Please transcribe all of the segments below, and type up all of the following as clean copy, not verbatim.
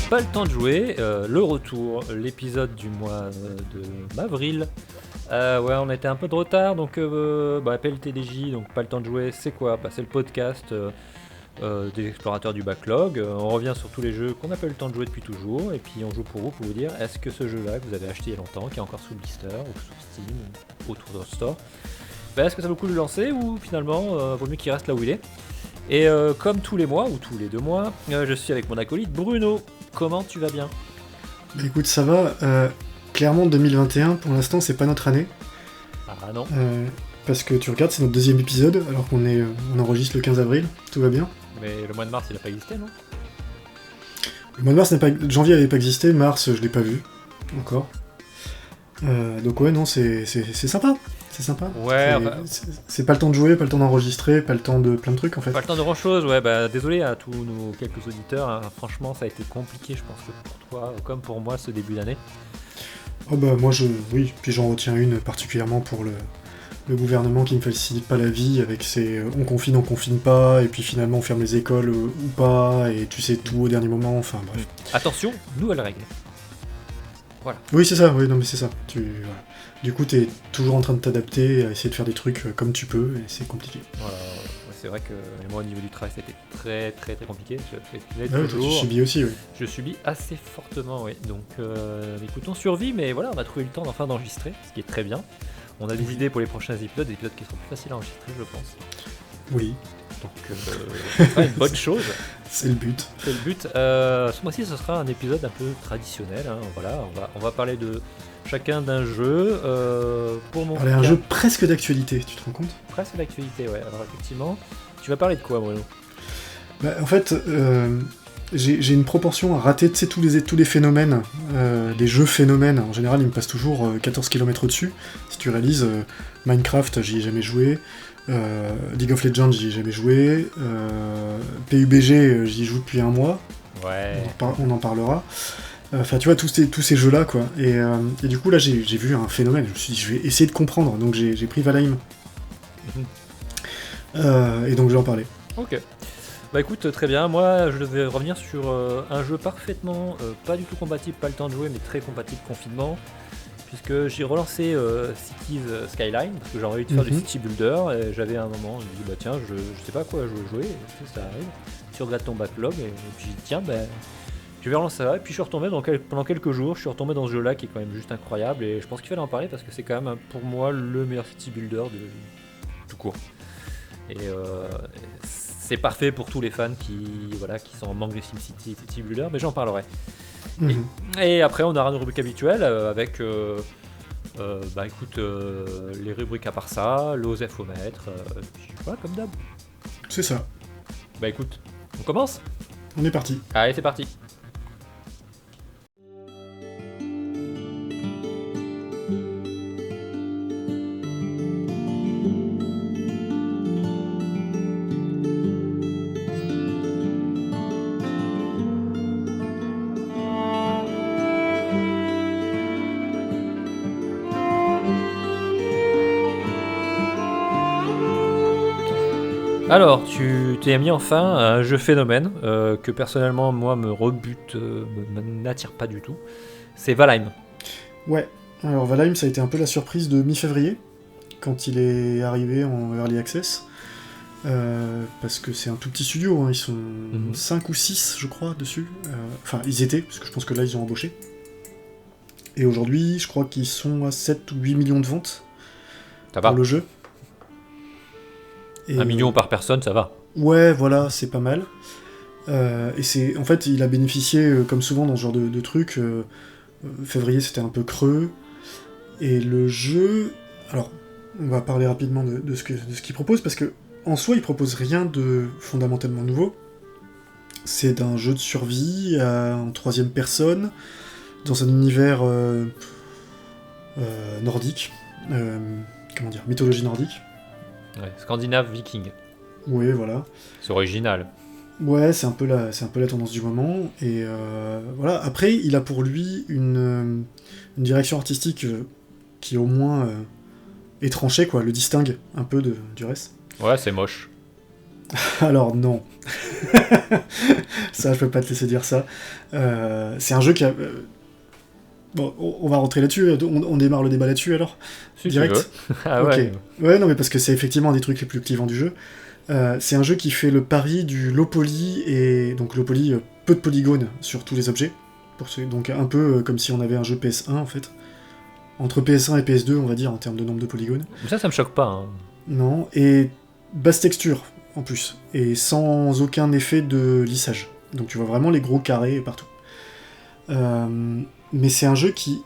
Pas le temps de jouer, le retour, l'épisode du mois de avril. Ouais, on était un peu de retard, donc PLTDJ, donc pas le temps de jouer, c'est quoi ? C'est le podcast des explorateurs du backlog. On revient sur tous les jeux qu'on n'a pas eu le temps de jouer depuis toujours, et puis on joue pour vous dire, est-ce que ce jeu-là que vous avez acheté il y a longtemps, qui est encore sous blister, ou sous Steam, ou autour de store, est-ce que ça vaut le coup de le lancer, ou finalement, vaut mieux qu'il reste là où il est ? Et comme tous les mois, ou tous les 2 mois, je suis avec mon acolyte Bruno. Comment tu vas bien ? Bah écoute, ça va. Clairement, 2021, pour l'instant, c'est pas notre année. Ah non. Parce que tu regardes, c'est notre 2e épisode, alors on enregistre le 15 avril, tout va bien. Mais le mois de mars, il a pas existé, non ? Le mois de mars janvier avait pas existé, mars, je l'ai pas vu, encore. Donc ouais, non, c'est sympa. C'est sympa. Ouais, c'est pas le temps de jouer, pas le temps d'enregistrer, pas le temps de plein de trucs en fait. Pas le temps de grand chose, ouais, désolé à tous nos quelques auditeurs, hein. Franchement ça a été compliqué je pense que pour toi comme pour moi ce début d'année. Oh bah moi oui, puis j'en retiens une particulièrement pour le gouvernement qui ne facilite pas la vie avec ses on confine pas, et puis finalement on ferme les écoles ou pas, et tu sais tout au dernier moment, enfin bref. Attention, nouvelle règle. Voilà. Oui c'est ça, oui non mais c'est ça. Voilà. Du coup, t'es toujours en train de t'adapter, à essayer de faire des trucs comme tu peux, et c'est compliqué. Voilà, ouais, c'est vrai que moi, au niveau du travail, c'était très très très compliqué. Tu subis aussi, oui. Je subis assez fortement, oui. Donc, écoute, on survit, mais voilà, on a trouvé le temps d'enfin d'enregistrer, ce qui est très bien. On a des idées pour les prochains épisodes, des épisodes qui seront plus faciles à enregistrer, je pense. Oui. Donc, c'est pas une bonne chose. C'est le but. C'est le but. Ce mois-ci, ce sera un épisode un peu traditionnel. Hein. Voilà, on va parler de chacun d'un jeu. Pour mon un jeu presque d'actualité, tu te rends compte ? Presque d'actualité, ouais. Alors effectivement, tu vas parler de quoi, Bruno ? En fait, j'ai une proportion à rater, tu sais, tous les phénomènes, des jeux phénomènes. En général, ils me passent toujours 14 km au-dessus. Si tu réalises, Minecraft, j'y ai jamais joué. League of Legends, j'y ai jamais joué. PUBG, j'y joue depuis 1 mois. Ouais. On en parlera. Enfin, tu vois, tous ces jeux-là, quoi. Et du coup, là, j'ai vu un phénomène. Je me suis dit, je vais essayer de comprendre. Donc, j'ai pris Valheim. Et donc, je vais en parler. Ok. Bah écoute, très bien. Moi, je vais revenir sur un jeu parfaitement, pas du tout compatible, pas le temps de jouer, mais très compatible confinement. Puisque j'ai relancé Cities Skyline, parce que j'ai envie de faire du city builder, et j'avais un moment, je me dis, tiens, je sais pas quoi jouer, et ça arrive. Tu regardes ton backlog, et puis j'ai dit, tiens, je vais relancer ça, et puis je suis retombé pendant quelques jours, je suis retombé dans ce jeu-là qui est quand même juste incroyable, et je pense qu'il fallait en parler parce que c'est quand même pour moi le meilleur city builder de tout court. Et c'est parfait pour tous les fans qui sont en manque de SimCity et city builder, mais j'en parlerai. Et après on aura une rubrique habituelle avec les rubriques à part ça, l'osefomètre, puis voilà, comme d'hab. C'est ça. Bah écoute, on commence ? On est parti. Allez, c'est parti. Alors, tu t'es mis enfin à un jeu phénomène que personnellement, moi, me rebute, n'attire pas du tout. C'est Valheim. Ouais, alors Valheim, ça a été un peu la surprise de mi-février, quand il est arrivé en Early Access. Parce que c'est un tout petit studio, hein, ils sont 5 ou 6, je crois, dessus. Enfin, ils étaient, parce que je pense que là, ils ont embauché. Et aujourd'hui, je crois qu'ils sont à 7 ou 8 millions de ventes pour le jeu. Et 1 million par personne, ça va. Ouais, voilà, c'est pas mal. Et c'est, en fait, il a bénéficié, comme souvent dans ce genre de trucs, février c'était un peu creux, et le jeu... Alors, on va parler rapidement de ce qu'il propose, parce que en soi, il propose rien de fondamentalement nouveau. C'est un jeu de survie en 3e personne, dans un univers nordique, mythologie nordique. Ouais, scandinave viking. Oui, voilà. C'est original. Ouais, c'est un peu la tendance du moment. Et voilà. Après, il a pour lui une direction artistique qui au moins est tranchée, quoi, le distingue un peu du reste. Ouais, c'est moche. Alors non. Ça, je peux pas te laisser dire ça. C'est un jeu qui a... Bon, on va rentrer là-dessus, on démarre le débat là-dessus alors Si direct. tu veux. Ah ouais. Okay. Ouais, non, mais parce que c'est effectivement un des trucs les plus clivants du jeu. C'est un jeu qui fait le pari du low poly, et donc low poly, peu de polygones sur tous les objets. Donc un peu comme si on avait un jeu PS1 en fait. Entre PS1 et PS2, on va dire, en termes de nombre de polygones. Ça me choque pas. Hein. Non, et basse texture en plus, et sans aucun effet de lissage. Donc tu vois vraiment les gros carrés partout. Mais c'est un jeu qui...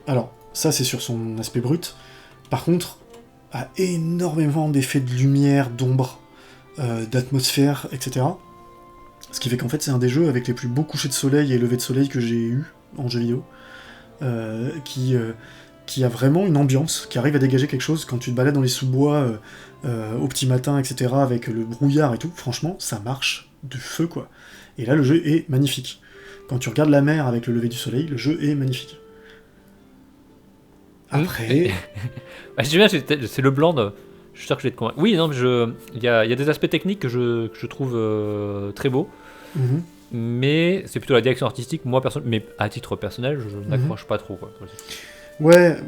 Alors, ça c'est sur son aspect brut. Par contre, a énormément d'effets de lumière, d'ombre, d'atmosphère, etc. Ce qui fait qu'en fait c'est un des jeux avec les plus beaux couchers de soleil et levées de soleil que j'ai eu en jeu vidéo. Qui a vraiment une ambiance, qui arrive à dégager quelque chose quand tu te balades dans les sous-bois au petit matin, etc., avec le brouillard et tout. Franchement, ça marche de feu, quoi. Et là, le jeu est magnifique. Quand tu regardes la mer avec le lever du soleil, le jeu est magnifique. Après... Je dis bien, c'est le blanc de... Je suis sûr que je vais te convaincre. Oui, non, mais il y a des aspects techniques que je trouve très beaux. Mm-hmm. Mais c'est plutôt la direction artistique, mais à titre personnel, je n'accroche pas trop, quoi. Ouais,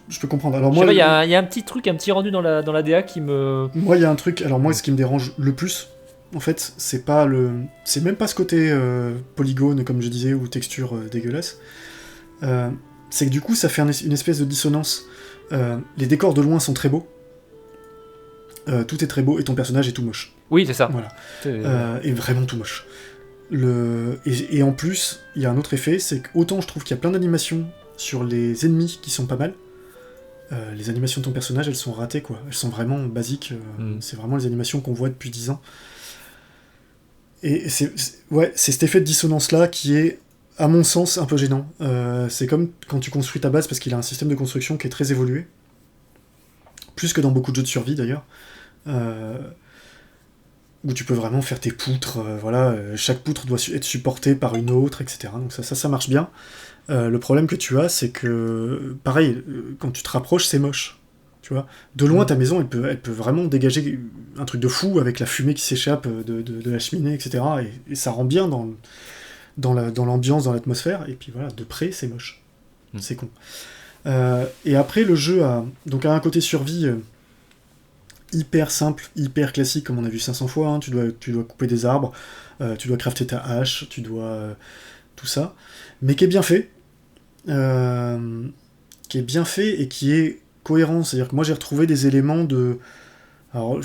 je peux comprendre. Alors moi, il y a un petit truc, un petit rendu dans la DA qui me... Moi, il y a un truc... Alors moi, ce qui me dérange le plus, en fait, c'est même pas ce côté polygone, comme je disais, ou texture dégueulasse. C'est que du coup, ça fait une espèce de dissonance. Les décors de loin sont très beaux. Tout est très beau, et ton personnage est tout moche. Oui, c'est ça. Voilà. Et vraiment tout moche. Et en plus, il y a un autre effet, c'est qu'autant je trouve qu'il y a plein d'animations sur les ennemis qui sont pas mal, les animations de ton personnage, elles sont ratées, quoi. Elles sont vraiment basiques. C'est vraiment les animations qu'on voit depuis 10 ans. Et c'est cet effet de dissonance-là qui est, à mon sens, un peu gênant. C'est comme quand tu construis ta base, parce qu'il a un système de construction qui est très évolué. Plus que dans beaucoup de jeux de survie, d'ailleurs. Où tu peux vraiment faire tes poutres, chaque poutre doit être supportée par une autre, etc. Donc ça marche bien. Le problème que tu as, c'est que, pareil, quand tu te rapproches, c'est moche. Tu vois, de loin, ta maison, elle peut vraiment dégager un truc de fou avec la fumée qui s'échappe de la cheminée, etc. Et ça rend bien dans l'ambiance, dans l'atmosphère. Et puis voilà, de près, c'est moche. C'est con. Et après, le jeu a un côté survie hyper simple, hyper classique, comme on a vu 500 fois. Hein. Tu dois couper des arbres, tu dois crafter ta hache, tu dois... tout ça. Mais qui est bien fait. Et qui est cohérent. C'est-à-dire que moi, j'ai retrouvé des éléments de... Alors,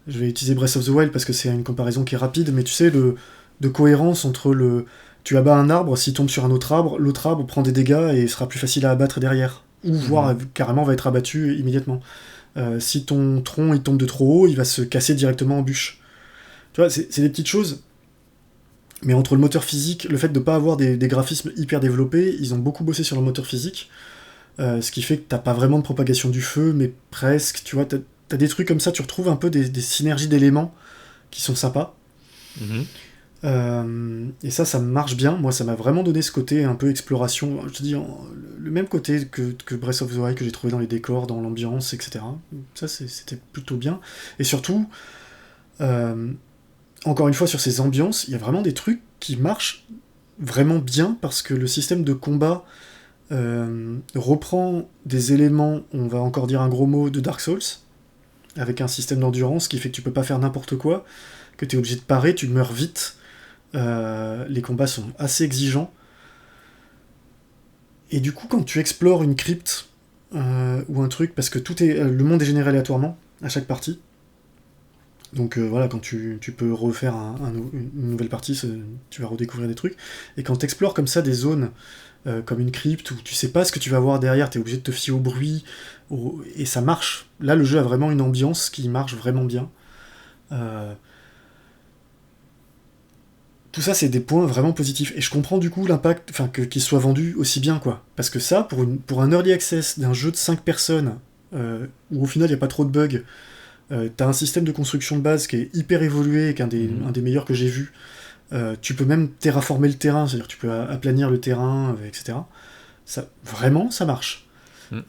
je vais utiliser Breath of the Wild parce que c'est une comparaison qui est rapide, mais tu sais, de cohérence entre tu abats un arbre, s'il tombe sur un autre arbre, l'autre arbre prend des dégâts et sera plus facile à abattre derrière. Ou voire carrément va être abattu immédiatement. Si ton tronc il tombe de trop haut, il va se casser directement en bûche. Tu vois, c'est des petites choses. Mais entre le moteur physique, le fait de ne pas avoir des graphismes hyper développés, ils ont beaucoup bossé sur le moteur physique. Ce qui fait que t'as pas vraiment de propagation du feu, mais presque. Tu vois, t'as des trucs comme ça, tu retrouves un peu des synergies d'éléments qui sont sympas. Et ça marche bien. Moi, ça m'a vraiment donné ce côté un peu exploration. Je te dis, le même côté que Breath of the Wild, que j'ai trouvé dans les décors, dans l'ambiance, etc. Ça, c'était plutôt bien. Et surtout, encore une fois, sur ces ambiances, il y a vraiment des trucs qui marchent vraiment bien, parce que le système de combat reprend des éléments, on va encore dire un gros mot, de Dark Souls, avec un système d'endurance qui fait que tu peux pas faire n'importe quoi, que tu es obligé de parer, tu meurs vite. Les combats sont assez exigeants. Et du coup, quand tu explores une crypte ou un truc, parce que le monde est généré aléatoirement à chaque partie, donc voilà, quand tu peux refaire une nouvelle partie, tu vas redécouvrir des trucs. Et quand tu explores comme ça des zones comme une crypte où tu sais pas ce que tu vas voir derrière, tu es obligé de te fier au bruit, et ça marche. Là, le jeu a vraiment une ambiance qui marche vraiment bien. tout ça, c'est des points vraiment positifs. Et je comprends du coup l'impact, enfin, qu'il soit vendu aussi bien, quoi. Parce que ça, pour un early access d'un jeu de 5 personnes, où au final il n'y a pas trop de bugs, t'as un système de construction de base qui est hyper évolué, qui est un des meilleurs que j'ai vu. Tu peux même terraformer le terrain, c'est-à-dire tu peux aplanir le terrain, etc. Ça, vraiment, ça marche.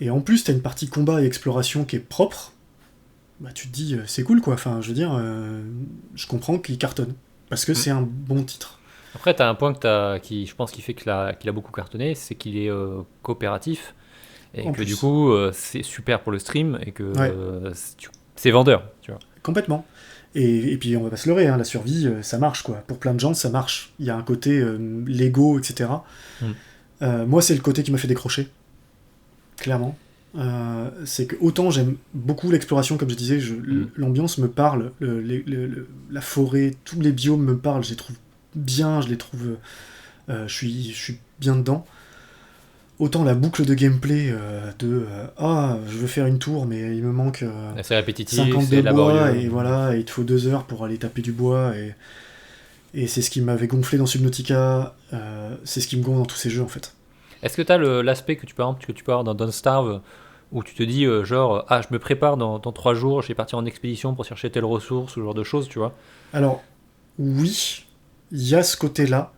Et en plus, t'as une partie combat et exploration qui est propre. Bah, tu te dis, c'est cool, quoi. Enfin, je veux dire, je comprends qu'il cartonne. Parce que c'est un bon titre. Après, tu as un point je pense, qui fait qu'il a beaucoup cartonné, c'est qu'il est coopératif. Et En que plus. du coup, c'est super pour le stream et que c'est vendeur, tu vois. Complètement. Et puis, on va pas se leurrer, hein, la survie, ça marche, quoi. Pour plein de gens, ça marche. Il y a un côté Lego, etc. Moi, c'est le côté qui m'a fait décrocher. Clairement. C'est que autant j'aime beaucoup l'exploration, comme je disais, l'ambiance me parle, la forêt, tous les biomes me parlent, je les trouve bien, je je suis bien dedans. Autant la boucle de gameplay je veux faire une tour, mais il me manque c'est répétitif, 50 c'est de laborieux. bois, et voilà, et il te faut 2 heures pour aller taper du bois, et c'est ce qui m'avait gonflé dans Subnautica, c'est ce qui me gonfle dans tous ces jeux, en fait. Est-ce que tu as l'aspect que tu peux avoir dans Don't Starve, où tu te dis, je me prépare dans 3 jours, je vais partir en expédition pour chercher telle ressource, ce genre de choses, tu vois? Alors, oui, il y a ce côté-là.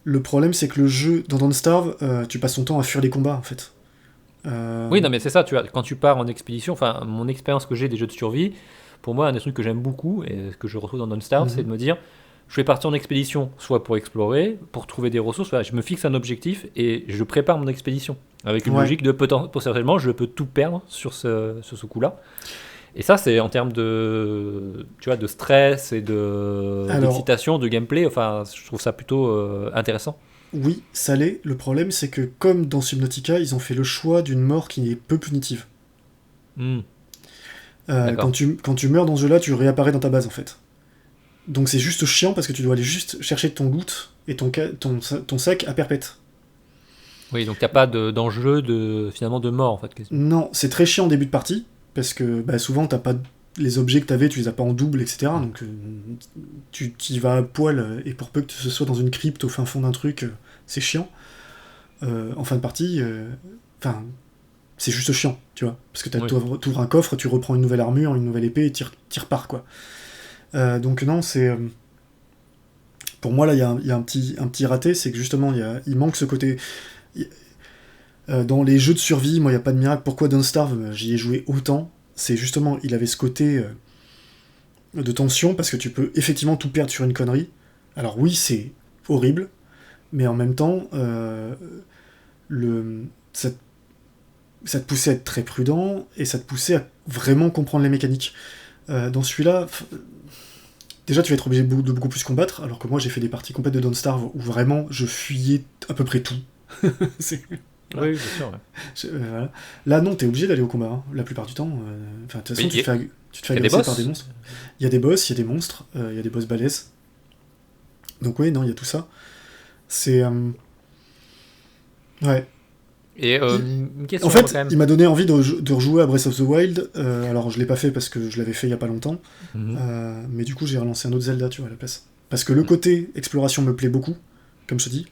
Le problème, c'est que le jeu, dans Don't Starve, tu passes ton temps à fuir les combats, en fait. Oui, non, mais c'est ça, tu vois, quand tu pars en expédition, enfin, mon expérience que j'ai des jeux de survie, pour moi, un des trucs que j'aime beaucoup, et que je retrouve dans Don't Starve, c'est de me dire, je vais partir en expédition, soit pour explorer, pour trouver des ressources, je me fixe un objectif, et je prépare mon expédition, avec une logique de, potentiellement, je peux tout perdre sur ce coup-là. Et ça, c'est en termes de stress et d'excitation, de gameplay. Enfin, je trouve ça plutôt intéressant. Oui, ça l'est. Le problème, c'est que comme dans Subnautica, ils ont fait le choix d'une mort qui est peu punitive. Quand tu meurs dans ce jeu-là, tu réapparais dans ta base, en fait. Donc c'est juste chiant parce que tu dois aller juste chercher ton loot et ton sac à perpète. Oui, donc t'as pas d'enjeu finalement de mort, en fait. Non, c'est très chiant en début de partie. Parce que souvent, t'as pas les objets que t'avais, tu les as pas en double, etc. Donc tu y vas à poil, et pour peu que ce soit dans une crypte au fin fond d'un truc, c'est chiant. En fin de partie, c'est juste chiant, tu vois. Parce que t'ouvres un coffre, tu reprends une nouvelle armure, une nouvelle épée, et t'y repars, quoi. Donc non, c'est... Pour moi, là, il y a un petit raté, c'est que justement, il manque ce côté... Dans les jeux de survie, moi, il n'y a pas de miracle. Pourquoi Don't Starve, j'y ai joué autant? C'est justement, il avait ce côté de tension, parce que tu peux effectivement tout perdre sur une connerie. Alors oui, c'est horrible, mais en même temps, ça te poussait à être très prudent, et ça te poussait à vraiment comprendre les mécaniques. Dans celui-là, déjà, tu vas être obligé de beaucoup plus combattre, alors que moi, j'ai fait des parties complètes de Don't Starve où vraiment, je fuyais à peu près tout. Oui, bien sûr. Ouais. Voilà. Là, non, t'es obligé d'aller au combat, hein, la plupart du temps. De toute façon, tu te fais agresser par des monstres. Il y a des boss, il y a des monstres, il y a des boss balèzes. Donc, oui, non, il y a tout ça. C'est. Ouais. Et une question. En fait, quand même. il m'a donné envie de rejouer à Breath of the Wild. Alors, je l'ai pas fait parce que je l'avais fait il y a pas longtemps. Mais du coup, j'ai relancé un autre Zelda, tu vois, à la place. Parce que le côté exploration me plaît beaucoup. Comme je te dis,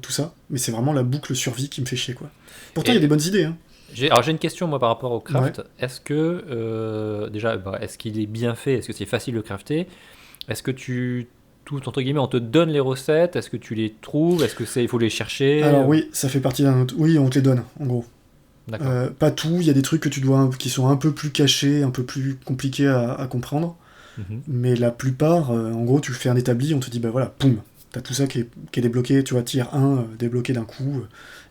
tout ça, mais c'est vraiment la boucle survie qui me fait chier, quoi. Pourtant, il y a des bonnes idées, hein. J'ai une question, moi, par rapport au craft. Ouais. Est-ce que, est-ce qu'il est bien fait? Est-ce que c'est facile de crafter? Est-ce que entre guillemets, on te donne les recettes? Est-ce que tu les trouves? Est-ce que il faut les chercher? Alors oui, ça fait partie d'un autre... Oui, on te les donne, en gros. D'accord. Pas tout, il y a des trucs qui sont un peu plus cachés, un peu plus compliqués à comprendre, mais la plupart, en gros, tu fais un établi, on te dit, voilà, poum, t'as tout ça qui est débloqué, tu vois, tier 1, débloqué d'un coup,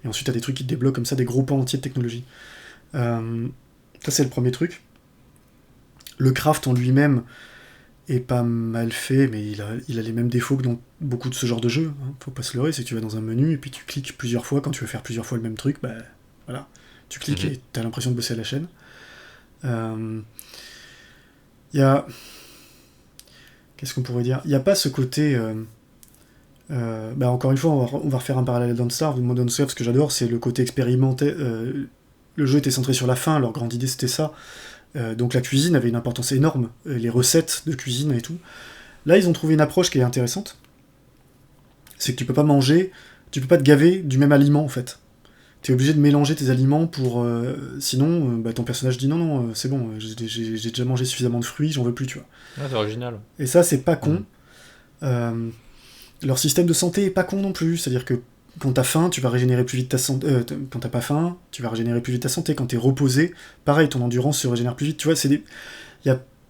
et ensuite t'as des trucs qui te débloquent comme ça, des gros pans entiers de technologie. Ça, c'est le premier truc. Le craft en lui-même est pas mal fait, mais il a les mêmes défauts que dans beaucoup de ce genre de jeux, hein. Faut pas se leurrer, c'est que tu vas dans un menu, et puis tu cliques plusieurs fois, quand tu veux faire plusieurs fois le même truc, voilà, tu cliques et t'as l'impression de bosser à la chaîne. Il y a... Qu'est-ce qu'on pourrait dire? Il n'y a pas ce côté... encore une fois, on va refaire un parallèle à Don't Starve. Moi, Don't Starve, ce que j'adore, c'est le côté expérimenté. Le jeu était centré sur la fin, leur grande idée c'était ça. Donc la cuisine avait une importance énorme, les recettes de cuisine et tout. Là, ils ont trouvé une approche qui est intéressante. c'est que tu peux pas te gaver du même aliment en fait. T'es obligé de mélanger tes aliments pour... sinon, ton personnage dit non, c'est bon, j'ai déjà mangé suffisamment de fruits, j'en veux plus, tu vois. Ouais, c'est original. Et ça, c'est pas con. Leur système de santé est pas con non plus, c'est-à-dire que quand t'as faim, tu vas régénérer plus vite ta santé. Quand t'as pas faim, tu vas régénérer plus vite ta santé. Quand t'es reposé, pareil, ton endurance se régénère plus vite. Tu vois, il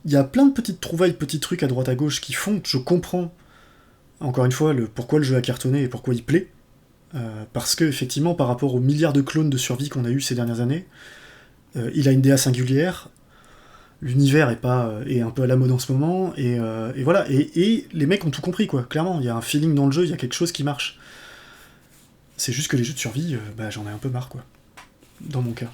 y a plein de petites trouvailles, petits trucs à droite à gauche qui font que je comprends, encore une fois, pourquoi le jeu a cartonné et pourquoi il plaît. Parce que, effectivement, par rapport aux milliards de clones de survie qu'on a eu ces dernières années, il a une DA singulière, l'univers est un peu à la mode en ce moment, et voilà, et les mecs ont tout compris, quoi, clairement, il y a un feeling dans le jeu, il y a quelque chose qui marche. C'est juste que les jeux de survie, j'en ai un peu marre, quoi, dans mon cas.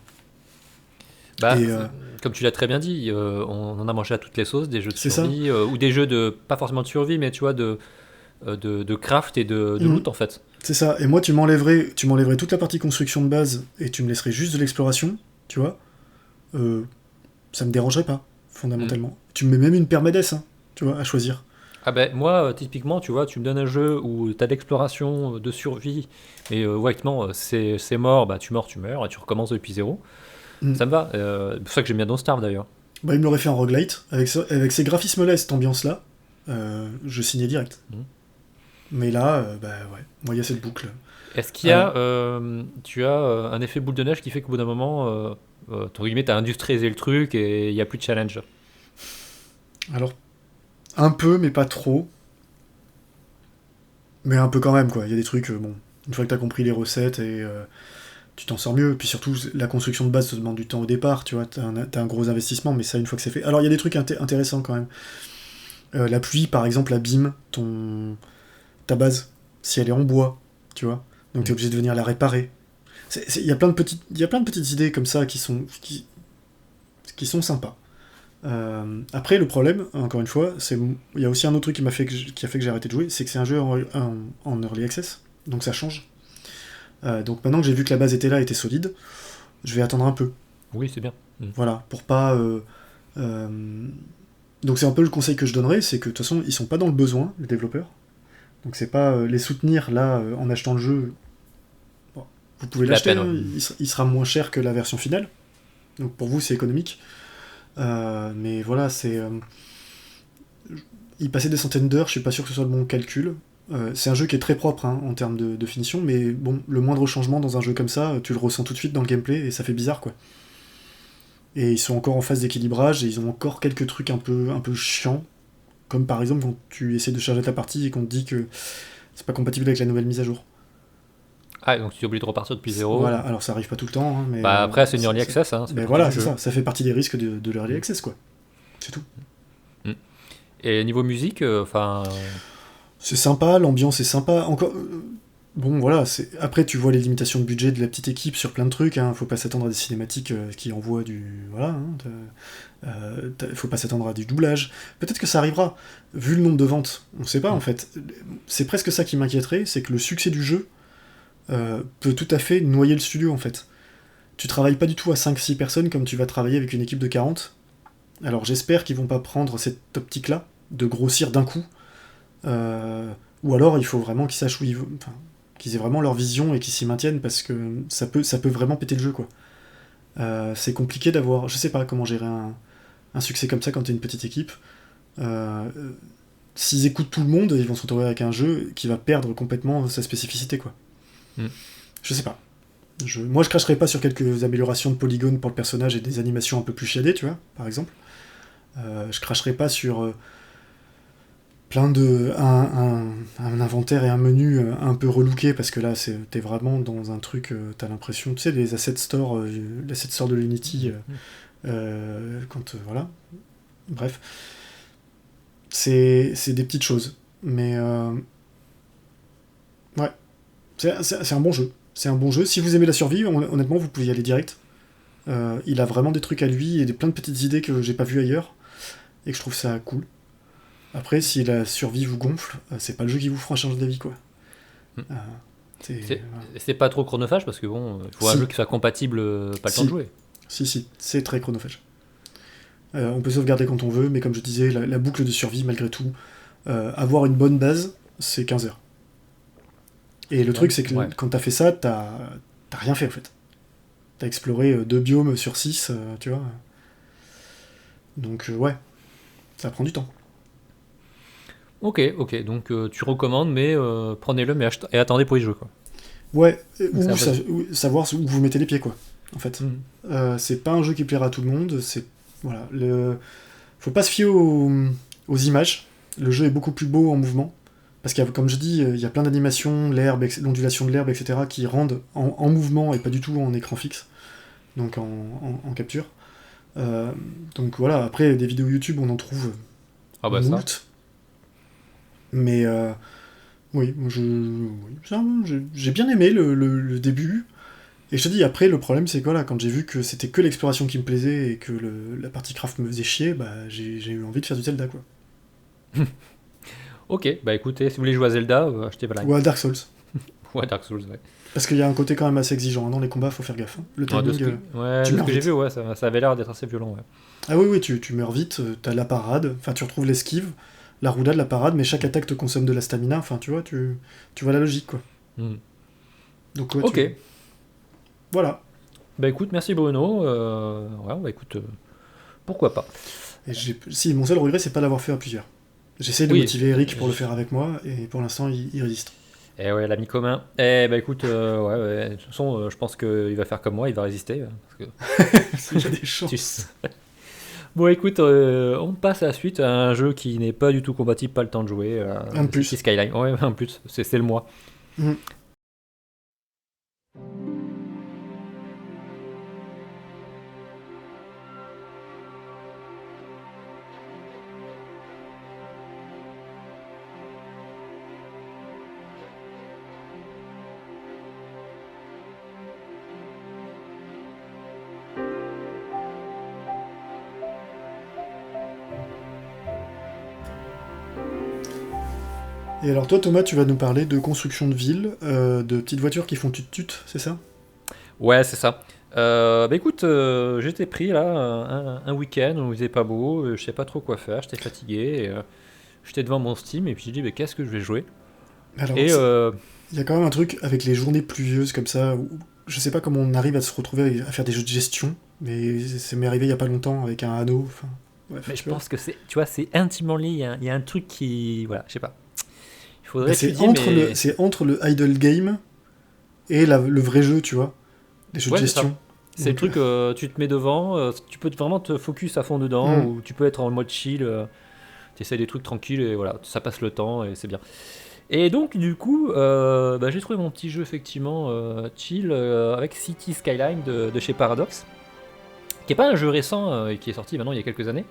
Comme tu l'as très bien dit, on en a mangé à toutes les sauces, des jeux de survie, ou des jeux pas forcément de survie, mais tu vois, de craft et de loot, en fait. C'est ça, et moi tu m'enlèverais toute la partie construction de base, et tu me laisserais juste de l'exploration, tu vois, ça me dérangerait pas, fondamentalement. Tu me mets même une permadeath, hein, tu vois, à choisir. Ah moi, typiquement, tu vois, tu me donnes un jeu où tu as de l'exploration, de survie, et c'est mort, tu meurs, et tu recommences depuis zéro. Ça me va. C'est pour ça que j'aime bien Don't Starve, d'ailleurs. Il me l'aurait fait en roguelite, avec ces graphismes-là et cette ambiance-là, je signais direct. Mais là, ouais, moi il y a cette boucle. Est-ce qu'il y a, tu as un effet boule de neige qui fait qu'au bout d'un moment, t'as industrialisé le truc et il n'y a plus de challenge? Alors, un peu, mais pas trop. Mais un peu quand même, quoi. Il y a des trucs, une fois que t'as compris les recettes, et tu t'en sors mieux. Puis surtout, la construction de base te demande du temps au départ, tu vois. T'as un gros investissement, mais ça, une fois que c'est fait. Alors, il y a des trucs intéressants quand même. La pluie, par exemple, abîme ta base, si elle est en bois, tu vois. Donc t'es obligé de venir la réparer. Il y a plein de petites idées comme ça qui sont sympas. Après, le problème, encore une fois, il y a aussi un autre truc qui a fait que j'ai arrêté de jouer, c'est que c'est un jeu en early access, donc ça change. Donc maintenant que j'ai vu que la base était là, était solide, je vais attendre un peu. Oui, c'est bien. Voilà, pour pas... Donc c'est un peu le conseil que je donnerais, c'est que de toute façon, ils sont pas dans le besoin, les développeurs. Donc c'est pas les soutenir là en achetant le jeu. Bon, vous pouvez l'acheter, hein, il sera moins cher que la version finale. Donc pour vous c'est économique. Mais voilà, il passait des centaines d'heures, je suis pas sûr que ce soit le bon calcul. C'est un jeu qui est très propre en termes de finition, mais bon, le moindre changement dans un jeu comme ça, tu le ressens tout de suite dans le gameplay et ça fait bizarre, quoi. Et ils sont encore en phase d'équilibrage et ils ont encore quelques trucs un peu chiants. Comme par exemple quand tu essaies de charger ta partie et qu'on te dit que c'est pas compatible avec la nouvelle mise à jour. Ah, donc tu es obligé de repartir depuis zéro. Voilà, alors ça arrive pas tout le temps, hein, mais... après, c'est une early access, hein. Mais voilà, c'est ça, ça fait partie des risques de l'early access, quoi. C'est tout. Et niveau musique, c'est sympa, l'ambiance est sympa, encore... Bon, voilà, après tu vois les limitations de budget de la petite équipe sur plein de trucs, hein. Faut pas s'attendre à des cinématiques qui envoient du... Voilà, faut pas s'attendre à du doublage. Peut-être que ça arrivera, vu le nombre de ventes, on sait pas en fait. C'est presque ça qui m'inquiéterait, c'est que le succès du jeu peut tout à fait noyer le studio en fait. Tu travailles pas du tout à 5-6 personnes comme tu vas travailler avec une équipe de 40. Alors j'espère qu'ils vont pas prendre cette optique-là, de grossir d'un coup. Ou alors il faut vraiment qu'ils sachent où ils vont... Enfin, qu'ils aient vraiment leur vision et qu'ils s'y maintiennent parce que ça peut vraiment péter le jeu, quoi. C'est compliqué d'avoir... Je sais pas comment gérer un succès comme ça quand t'es une petite équipe. S'ils écoutent tout le monde, ils vont se retrouver avec un jeu qui va perdre complètement sa spécificité, quoi. Je sais pas. Moi je cracherais pas sur quelques améliorations de polygones pour le personnage et des animations un peu plus chiadées, tu vois, par exemple. Je cracherais pas sur plein de... un inventaire et un menu un peu relooké, parce que là t'es vraiment dans un truc, t'as l'impression, tu sais, les asset store, l'asset store de l'Unity, quand... voilà. Bref. C'est des petites choses. Mais... ouais. C'est un bon jeu. C'est un bon jeu. Si vous aimez la survie, honnêtement, vous pouvez y aller direct. Il a vraiment des trucs à lui et plein de petites idées que j'ai pas vues ailleurs. Et que je trouve ça cool. Après, si la survie vous gonfle, c'est pas le jeu qui vous fera changer d'avis, quoi. C'est pas trop chronophage parce que bon, il faut un jeu qui soit compatible, pas le temps de jouer. Si, c'est très chronophage. On peut sauvegarder quand on veut, mais comme je disais, la boucle de survie, malgré tout, avoir une bonne base, c'est 15 heures. Et le truc, c'est que Ouais. quand t'as fait ça, t'as rien fait en fait. T'as exploré 2 biomes sur 6, tu vois. Donc ouais, ça prend du temps. Ok, donc tu recommandes, mais prenez-le et attendez pour y jouer, quoi. Ouais, C'est un peu- ou savoir où vous mettez les pieds, quoi, en fait. Mhm. C'est pas un jeu qui plaira à tout le monde, Voilà, faut pas se fier aux images. Le jeu est beaucoup plus beau en mouvement. Parce qu'il y a, comme je dis, il y a plein d'animations, l'ondulation de l'herbe, etc., qui rendent en mouvement et pas du tout en écran fixe, donc en capture. Euh, donc voilà, après, des vidéos YouTube, on en trouve Ah bah ça. moult. Mais oui, j'ai bien aimé le début. Et je te dis, après, le problème, c'est que voilà, quand j'ai vu que c'était que l'exploration qui me plaisait et que la partie craft me faisait chier, bah, j'ai eu envie de faire du Zelda, quoi. Ok, bah écoutez, si vous voulez jouer à Zelda, achetez Valheim. Ou à Dark Souls. Ou à Dark Souls, ouais. Parce qu'il y a un côté quand même assez exigeant. Hein. Dans les combats, faut faire gaffe. Hein. Le Ouais, timing, ouais, tu de ce meurs que j'ai vite. vu, ouais, ça avait l'air d'être assez violent, ouais. Ah oui, oui, tu meurs vite, t'as la parade, enfin tu retrouves l'esquive, la roulade, la parade, mais chaque attaque te consomme de la stamina, enfin tu vois, tu vois la logique, quoi. Mhm. Donc ouais, Ok, Voilà. bah écoute, merci Bruno. Ouais, bah écoute, pourquoi pas. Et si, mon seul regret, c'est pas d'avoir fait à plusieurs. J'essaie de Oui, motiver Eric pour le faire avec moi, et pour l'instant, il résiste. eh ouais, l'ami commun. Eh bah écoute, ouais, de toute façon, je pense qu'il va faire comme moi, il va résister. Parce que Il y a des tu chances. sais. Bon, écoute, on passe à la suite à un jeu qui n'est pas du tout compatible, pas le temps de jouer. Un de City plus. Skyline. Ouais, un plus, c'est le mois. Mm. Et alors toi, Thomas, tu vas nous parler de construction de ville, de petites voitures qui font tut-tut, c'est ça? Ouais, c'est ça. Bah écoute, j'étais pris là un week-end où il faisait pas beau, je sais pas trop quoi faire, j'étais fatigué, et, j'étais devant mon Steam et puis j'ai dit mais qu'est-ce que je vais jouer? Alors, Et il y a quand même un truc avec les journées pluvieuses comme ça, où je sais pas comment on arrive à se retrouver à faire des jeux de gestion, mais ça m'est arrivé il y a pas longtemps avec un anneau, enfin... Bref, mais je tu vois. pense que tu vois, c'est intimement lié, il y a un truc qui, voilà, je sais pas. Il Bah, faudrait étudier, mais c'est entre le idle game et le vrai jeu, tu vois, des jeux de ouais, c'est ça. gestion. C'est le Donc, truc, tu te mets devant, tu peux vraiment te focus à fond dedans, hmm. ou tu peux être en mode chill, tu essaies des trucs tranquilles et voilà, ça passe le temps et c'est bien. Et donc, du coup, bah, j'ai trouvé mon petit jeu effectivement chill avec City Skyline de chez Paradox, qui est pas un jeu récent et qui est sorti maintenant il y a quelques années,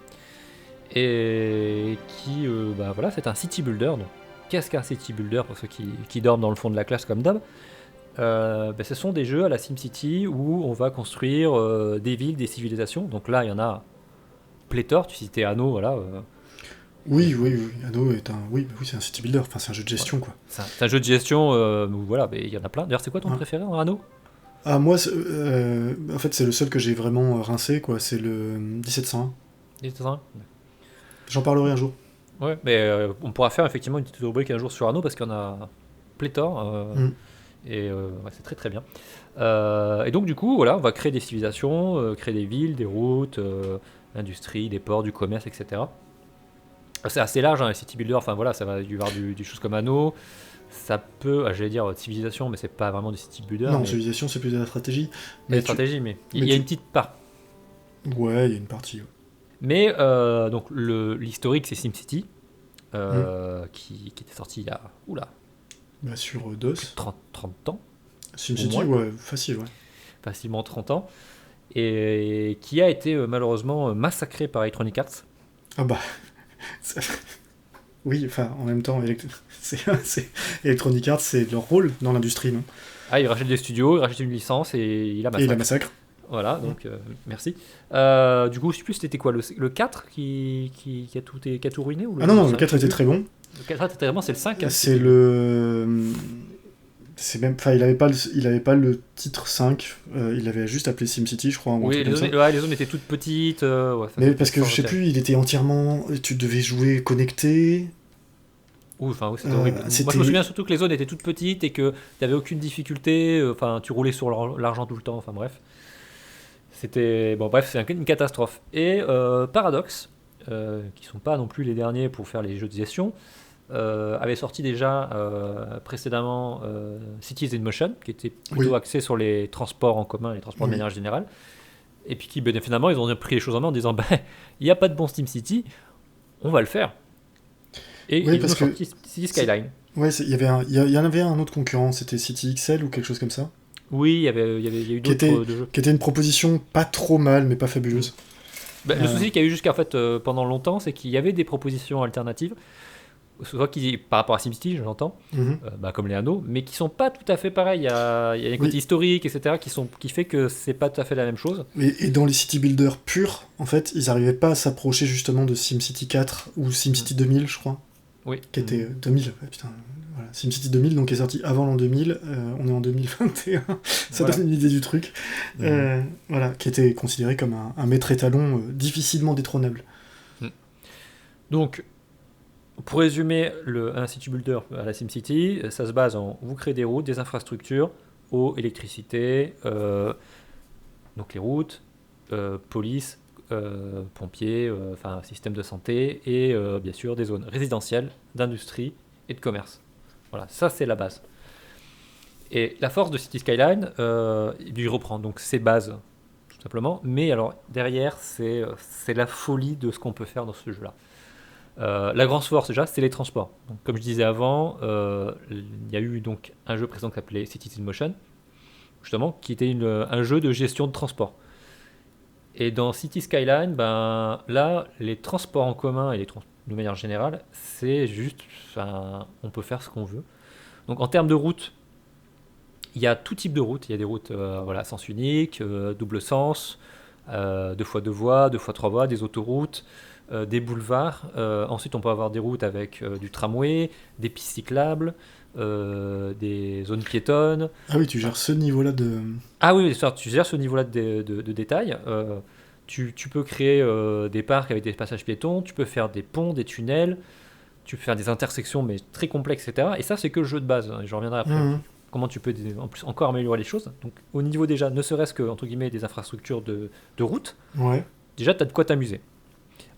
et qui, bah voilà, c'est un city builder. Donc, qu'est-ce qu'un city builder pour ceux qui dorment dans le fond de la classe comme d'hab? Bah, ce sont des jeux à la SimCity où on va construire des villes, des civilisations. Donc là, il y en a pléthore. Tu citais Anno, voilà. Oui, oui, oui, Anno est un... Oui, bah oui, c'est un city builder, enfin c'est un jeu de gestion, quoi. C'est un jeu de gestion où voilà, mais il y en a plein. D'ailleurs, c'est quoi ton Hein. préféré en Anno? Ah, moi, en fait, c'est le seul que j'ai vraiment rincé, quoi, c'est le 1701. J'en parlerai un jour. Ouais, mais on pourra faire effectivement une petite rubrique un jour sur Anno parce qu'il y en a pléthore. Hmm. Et ouais, c'est très très bien. Et donc du coup, voilà, on va créer des civilisations, créer des villes, des routes, l'industrie, des ports, du commerce, etc. C'est assez large, hein, les city builder. Enfin voilà, ça va y avoir du choses comme Anno. Ça peut, j'allais dire civilisation, mais c'est pas vraiment du city builder. Non, Mais civilisation, c'est plus de la stratégie. il y a Mais des stratégies, mais il mais y a tu- une petite part. Ouais, il y a une partie. Ouais. Mais donc l'historique, c'est SimCity, Hmm. qui était sorti il y a oula, Bah, sur plus de DOS. 30 ans, au SimCity, moins, ouais, facile, ouais. facilement 30 ans, et qui a été malheureusement massacré par Electronic Arts. Ah bah... ça- Oui, enfin, en même temps, Electronic Arts, c'est leur rôle dans l'industrie, non? Ah, il rachète des studios, il rachète une licence et il a Et la massacre. massacre. Voilà, donc merci. Du coup, je sais plus c'était quoi, le 4 qui a tout ruiné ou Ah non, non, le 5, 4 était très bon. Le 4 était vraiment, c'est le 5. Hein, C'est le... C'est même... Enfin, il avait pas le titre 5, il avait juste appelé SimCity, je crois, ou un Oui, truc comme ça. les zones étaient toutes petites. Ouais, ça, Mais c'était parce que sans je sais intérêt. plus, il était entièrement... Tu devais jouer connecté. Enfin, c'était horrible. Moi, je me souviens surtout que les zones étaient toutes petites et que tu n'avais aucune difficulté. Enfin, tu roulais sur l'argent tout le temps. Enfin, bref. C'était... Bon, bref, c'est une catastrophe. Et Paradox, qui sont pas non plus les derniers pour faire les jeux de gestion, avait sorti déjà précédemment Cities in Motion, qui était plutôt axé sur les transports en commun, les transports de manière générale. Et puis qui, finalement, ils ont pris les choses en main en disant il n'y a pas de bon SteamCity, on va le faire. Et ils ont sorti City Skyline. Ouais, il y en avait un autre concurrent, c'était City XL ou quelque chose comme ça. Oui, il y a eu d'autres jeux. Qui était une proposition pas trop mal, mais pas fabuleuse. Le souci qu'il y a eu jusqu'à pendant longtemps, c'est qu'il y avait des propositions alternatives, soit par rapport à SimCity, j'entends, comme les anneaux, mais qui sont pas tout à fait pareils. Il y a un côté historique, etc., qui fait que c'est pas tout à fait la même chose. Et dans les city builders purs, en fait, ils n'arrivaient pas à s'approcher justement de SimCity 4 ou SimCity 2000, je crois. Oui. Qui était 2000, putain. Voilà. SimCity 2000, donc qui est sorti avant l'an 2000, on est en 2021, ça donne une idée du truc. Voilà, qui était considéré comme un maître étalon difficilement détrônable. Donc, pour résumer, un city builder à la SimCity, ça se base en vous créez des routes, des infrastructures, eau, électricité, donc les routes, police, pompiers, système de santé et bien sûr des zones résidentielles, d'industrie et de commerce. Voilà, ça c'est la base. Et la force de City Skyline, il reprend donc ses bases tout simplement, mais alors derrière c'est la folie de ce qu'on peut faire dans ce jeu-là. La grande force déjà, c'est les transports. Donc, comme je disais avant, il y a eu donc un jeu présent qui s'appelait Cities in Motion, justement, qui était un jeu de gestion de transport. Et dans City Skyline, là, les transports en commun et de manière générale, c'est juste, on peut faire ce qu'on veut. Donc en termes de routes, il y a tout type de routes. Il y a des routes à sens unique, double sens, 2x2 voies, 2x3 voies, des autoroutes, des boulevards. Ensuite, on peut avoir des routes avec du tramway, des pistes cyclables, des zones piétonnes. Ah oui, tu gères ce niveau-là de... Ah oui, tu gères ce niveau-là de détail. Tu peux créer des parcs avec des passages piétons, tu peux faire des ponts, des tunnels, tu peux faire des intersections, mais très complexes, etc. Et ça, c'est que le jeu de base. Je reviendrai après. Comment tu peux en plus encore améliorer les choses. Donc, au niveau déjà, ne serait-ce que, entre guillemets, des infrastructures de route, déjà, tu as de quoi t'amuser.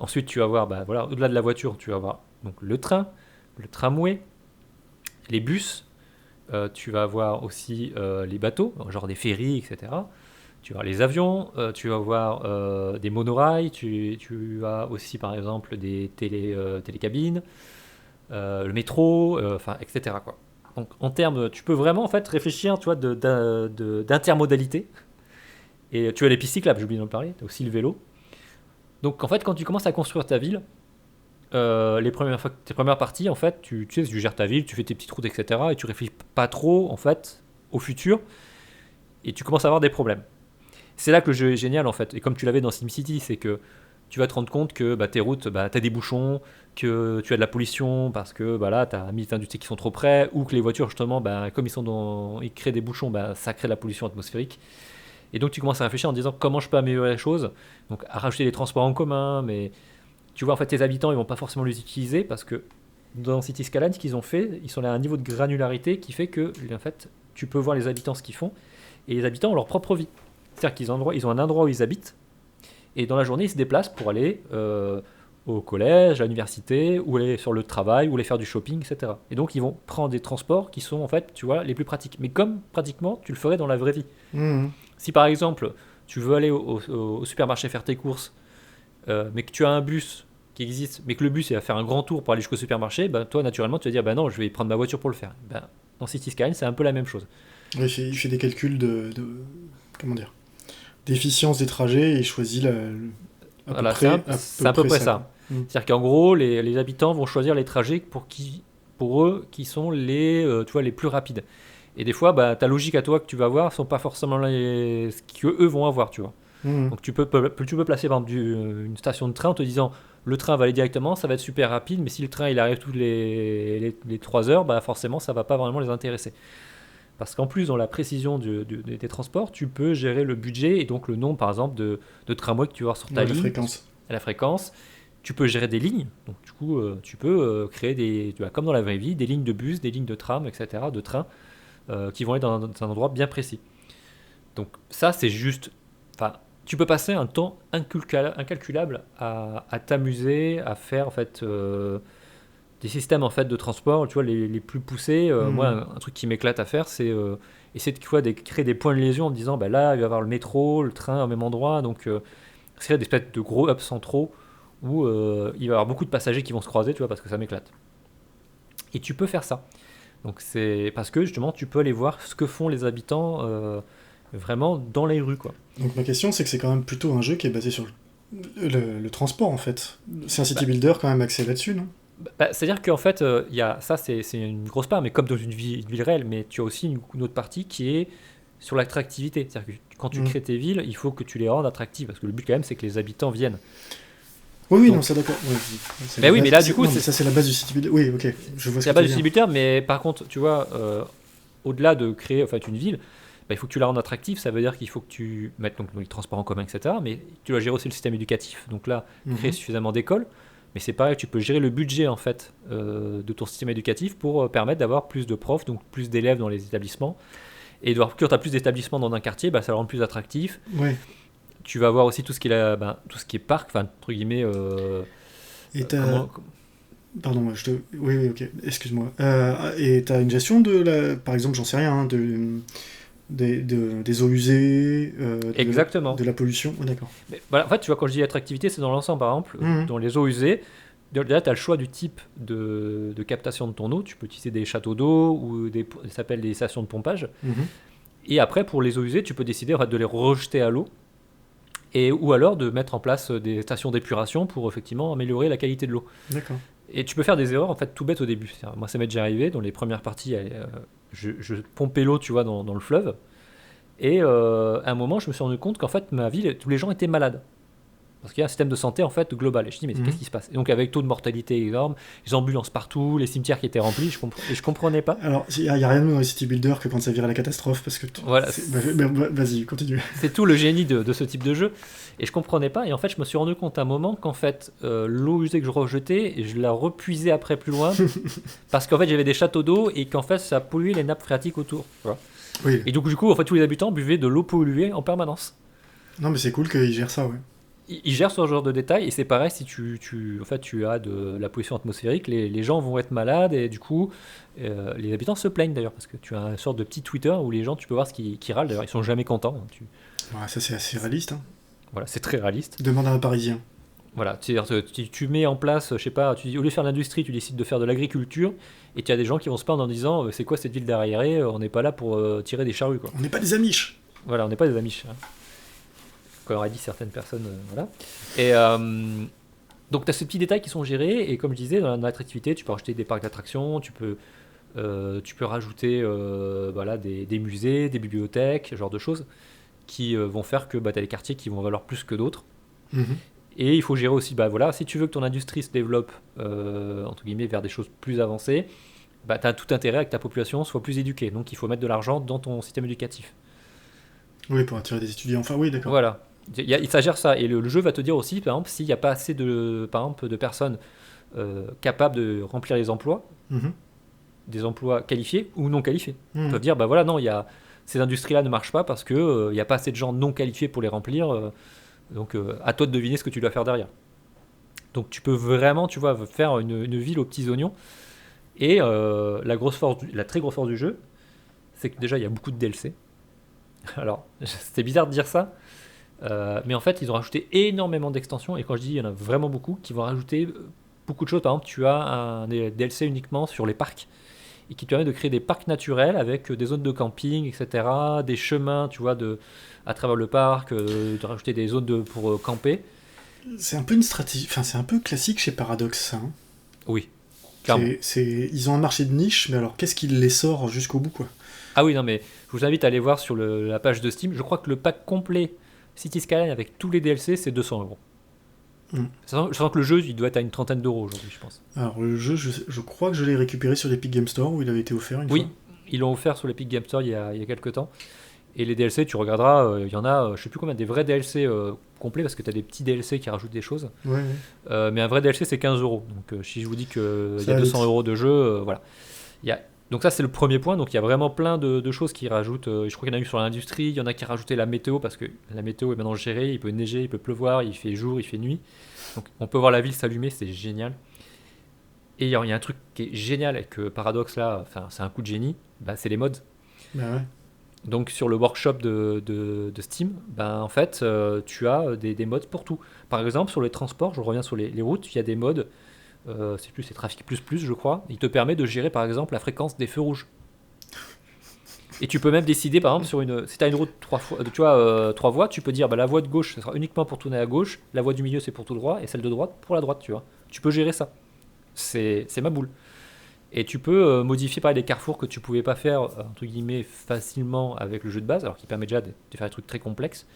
Ensuite, tu vas voir, au-delà de la voiture, tu vas voir donc, le train, le tramway, les bus, tu vas avoir aussi les bateaux, genre des ferries, etc. Tu vas avoir les avions, tu vas avoir des monorails, tu as aussi par exemple des télécabines, le métro, etc. quoi. Donc en termes, tu peux vraiment en fait réfléchir, tu vois, d'intermodalité. Et tu as les pistes cyclables, j'ai oublié d'en parler, tu as aussi le vélo. Donc en fait, quand tu commences à construire ta ville, tes premières parties, en fait, tu gères ta ville, tu fais tes petites routes, etc. Et tu réfléchis pas trop, en fait, au futur. Et tu commences à avoir des problèmes. C'est là que le jeu est génial, en fait. Et comme tu l'avais dans SimCity, c'est que tu vas te rendre compte que tes routes, tu as des bouchons, que tu as de la pollution parce que là, tu as mis des industries qui sont trop près, ou que les voitures, justement, comme ils créent des bouchons, ça crée de la pollution atmosphérique. Et donc tu commences à réfléchir en disant comment je peux améliorer les choses, donc à rajouter des transports en commun, mais tu vois en fait tes habitants ils vont pas forcément les utiliser parce que dans City Skyline ce qu'ils ont fait, ils sont à un niveau de granularité qui fait que en fait tu peux voir les habitants ce qu'ils font et les habitants ont leur propre vie, c'est-à-dire qu'ils ont un endroit où ils habitent et dans la journée ils se déplacent pour aller au collège, à l'université, ou aller sur le travail, ou aller faire du shopping, etc. Et donc ils vont prendre des transports qui sont en fait, tu vois, les plus pratiques. Mais comme pratiquement tu le ferais dans la vraie vie. Si par exemple tu veux aller au supermarché faire tes courses, mais que tu as un bus qui existe, mais que le bus il va faire un grand tour pour aller jusqu'au supermarché, toi naturellement tu vas dire non, je vais prendre ma voiture pour le faire. Dans City Skyline c'est un peu la même chose. Ouais, il fait des calculs comment dire, d'efficience des trajets et il choisit c'est à peu près ça. C'est-à-dire qu'en gros, les habitants vont choisir les trajets pour eux qui sont les plus rapides. Et des fois, ta logique à toi que tu vas avoir ne sont pas forcément ce qu'eux vont avoir, tu vois. Donc tu peux placer par exemple une station de train en te disant le train va aller directement, ça va être super rapide, mais si le train il arrive toutes les 3 heures, forcément ça va pas vraiment les intéresser. Parce qu'en plus, dans la précision des transports, tu peux gérer le budget et donc le nombre, par exemple, de tramways que tu vas avoir sur ta ligne. La fréquence. La fréquence. Tu peux gérer des lignes, donc du coup, tu peux créer tu vois, comme dans la vraie vie, des lignes de bus, des lignes de tram, etc., de train, qui vont être dans un endroit bien précis. Donc ça, c'est juste... Enfin, tu peux passer un temps incalculable à t'amuser, à faire en fait des systèmes en fait de transport, tu vois, les plus poussés. Moi, un truc qui m'éclate à faire, c'est essayer de créer des points de liaison en disant, bah là, il va y avoir le métro, le train au même endroit, donc c'est des espèces de gros hubs centraux où il va y avoir beaucoup de passagers qui vont se croiser, tu vois, parce que ça m'éclate. Et tu peux faire ça. Donc c'est parce que justement, tu peux aller voir ce que font les habitants vraiment dans les rues, quoi. Donc ma question, c'est que c'est quand même plutôt un jeu qui est basé sur le transport, en fait. C'est un city builder quand même axé là-dessus, non? C'est-à-dire qu'en fait, il y a, ça c'est une grosse part, mais comme dans une ville réelle, mais tu as aussi une autre partie qui est sur l'attractivité. C'est-à-dire que quand tu crées tes villes, il faut que tu les rendes attractives, parce que le but quand même, c'est que les habitants viennent. Oui, Donc, non, c'est d'accord. Ouais, mais oui, mais là, du coup, ça c'est la base du city builder. Oui, ok, je vois ce c'est la que base tu du veux city dire. builder, mais par contre, tu vois, au-delà de créer en fait, une ville, il faut que tu la rendes attractive, ça veut dire qu'il faut que tu mettes donc, les transports en commun, etc. Mais tu dois gérer aussi le système éducatif. Donc là, créer suffisamment d'écoles. Mais c'est pareil, tu peux gérer le budget en fait de ton système éducatif pour permettre d'avoir plus de profs, donc plus d'élèves dans les établissements. Et quand tu as plus d'établissements dans un quartier, ça le rend plus attractif. Ouais. Tu vas avoir aussi tout ce qui est, tout ce qui est parc, enfin, entre guillemets. Et t'as... Pardon, oui, oui, ok, excuse-moi. Et t'as une gestion par exemple, j'en sais rien, hein, des eaux usées, Exactement. de la pollution. Oh, d'accord. Mais, voilà, en fait, tu vois, quand je dis attractivité, c'est dans l'ensemble, par exemple, dans les eaux usées. Déjà, tu as le choix du type de captation de ton eau. Tu peux utiliser des châteaux d'eau ou ça s'appelle des stations de pompage. Et après, pour les eaux usées, tu peux décider en fait, de les rejeter à l'eau. Ou alors de mettre en place des stations d'épuration pour effectivement améliorer la qualité de l'eau. D'accord. Et tu peux faire des erreurs en fait tout bêtes au début. Moi, ça m'est déjà arrivé dans les premières parties. Je pompais l'eau, tu vois, dans le fleuve. Et à un moment, je me suis rendu compte qu'en fait, ma ville, tous les gens étaient malades. Parce qu'il y a un système de santé en fait global. Et je me dis, mais qu'est-ce qui se passe? Et donc, avec taux de mortalité énorme, les ambulances partout, les cimetières qui étaient remplis, je comprenais pas. Alors, il n'y a rien de mieux dans les city builders que quand ça vire à la catastrophe. Parce que voilà. Vas-y, continue. C'est tout le génie de ce type de jeu. Et je comprenais pas. Et en fait, je me suis rendu compte à un moment qu'en fait, l'eau usée que je rejetais, je la repuisais après plus loin. Parce qu'en fait, j'avais des châteaux d'eau et qu'en fait, ça polluait les nappes phréatiques autour. Voilà. Oui. Et donc, du coup, en fait, tous les habitants buvaient de l'eau polluée en permanence. Non, mais c'est cool qu'ils gèrent ça, ouais. Ils gèrent ce genre de détails et c'est pareil si en fait, tu as de la pollution atmosphérique, les gens vont être malades et du coup les habitants se plaignent d'ailleurs parce que tu as une sorte de petit Twitter où les gens tu peux voir ce qui râlent d'ailleurs ils sont jamais contents. Ouais, ça c'est assez réaliste. Hein. Voilà, c'est très réaliste. Demande à un Parisien. Voilà, tu mets en place, je sais pas, au lieu de faire de l'industrie, tu décides de faire de l'agriculture et tu as des gens qui vont se plaindre en disant c'est quoi cette ville d'arriérés, on n'est pas là pour tirer des charrues quoi. On n'est pas des Amish. Voilà, on n'est pas des Amish. Hein. Comme aurait dit certaines personnes, voilà. Et donc tu as ces petits détails qui sont gérés et comme je disais dans l'attractivité, tu peux rajouter des parcs d'attractions, tu peux rajouter voilà, des musées, des bibliothèques, ce genre de choses qui vont faire que tu as des quartiers qui vont valoir plus que d'autres. Et il faut gérer aussi, voilà, si tu veux que ton industrie se développe entre guillemets vers des choses plus avancées, tu as tout intérêt à que ta population soit plus éduquée. Donc il faut mettre de l'argent dans ton système éducatif. Oui, pour attirer des étudiants. Enfin, oui, d'accord. Voilà. Ça gère ça. Et le jeu va te dire aussi, par exemple, s'il n'y a pas assez de personnes capables de remplir les emplois, des emplois qualifiés ou non qualifiés. Ils peuvent dire, voilà, non, ces industries-là ne marchent pas parce qu'il n'y a pas assez de gens non qualifiés pour les remplir. Donc, à toi de deviner ce que tu dois faire derrière. Donc, tu peux vraiment, tu vois, faire une ville aux petits oignons. Et la très grosse force du jeu, c'est que déjà, il y a beaucoup de DLC. Alors, c'était bizarre de dire ça. Mais en fait, ils ont rajouté énormément d'extensions. Et quand je dis il y en a vraiment beaucoup, qui vont rajouter beaucoup de choses. Par exemple, tu as un DLC uniquement sur les parcs et qui te permet de créer des parcs naturels avec des zones de camping, etc. Des chemins, tu vois, à travers le parc, de rajouter des zones pour camper. C'est un peu une stratégie. Enfin, c'est un peu classique chez Paradox, ça. Hein. Oui. Clairement. Ils ont un marché de niche, mais alors qu'est-ce qui les sort jusqu'au bout, quoi? Ah oui, non, mais je vous invite à aller voir sur la page de Steam. Je crois que le pack complet City Skyline avec tous les DLC, c'est 200€. Je sens que le jeu, il doit être à une trentaine d'euros aujourd'hui, je pense. Alors, le jeu, je crois que je l'ai récupéré sur l'Epic Game Store où il avait été offert une fois. Oui, ils l'ont offert sur l'Epic Game Store il y a quelques temps. Et les DLC, tu regarderas, il y en a, je sais plus combien, des vrais DLC complets, parce que tu as des petits DLC qui rajoutent des choses. Ouais. Mais un vrai DLC, c'est 15 euros. Donc si je vous dis qu'il y a 200 euros de jeu, voilà. Donc ça, c'est le premier point. Donc il y a vraiment plein de choses qui rajoutent. Je crois qu'il y en a eu sur l'industrie, il y en a qui rajouté la météo, parce que la météo est maintenant gérée, il peut neiger, il peut pleuvoir, il fait jour, il fait nuit. Donc on peut voir la ville s'allumer, c'est génial. Et il y a un truc qui est génial, et que Paradox là, c'est un coup de génie, c'est les mods. Bah ouais. Donc sur le workshop de Steam, en fait, tu as des mods pour tout. Par exemple, sur les transports, je reviens sur les routes, il y a des mods, c'est Trafic Plus, je crois. Il te permet de gérer, par exemple, la fréquence des feux rouges. Et tu peux même décider, par exemple, si tu as une route 3 voies, tu peux dire la voie de gauche, ça sera uniquement pour tourner à gauche, la voie du milieu, c'est pour tout droit, et celle de droite, pour la droite, tu vois. Tu peux gérer ça. C'est ma boule. Et tu peux modifier pareil des carrefours que tu pouvais pas faire entre guillemets facilement avec le jeu de base, alors qu'il permet déjà de faire des trucs très complexes.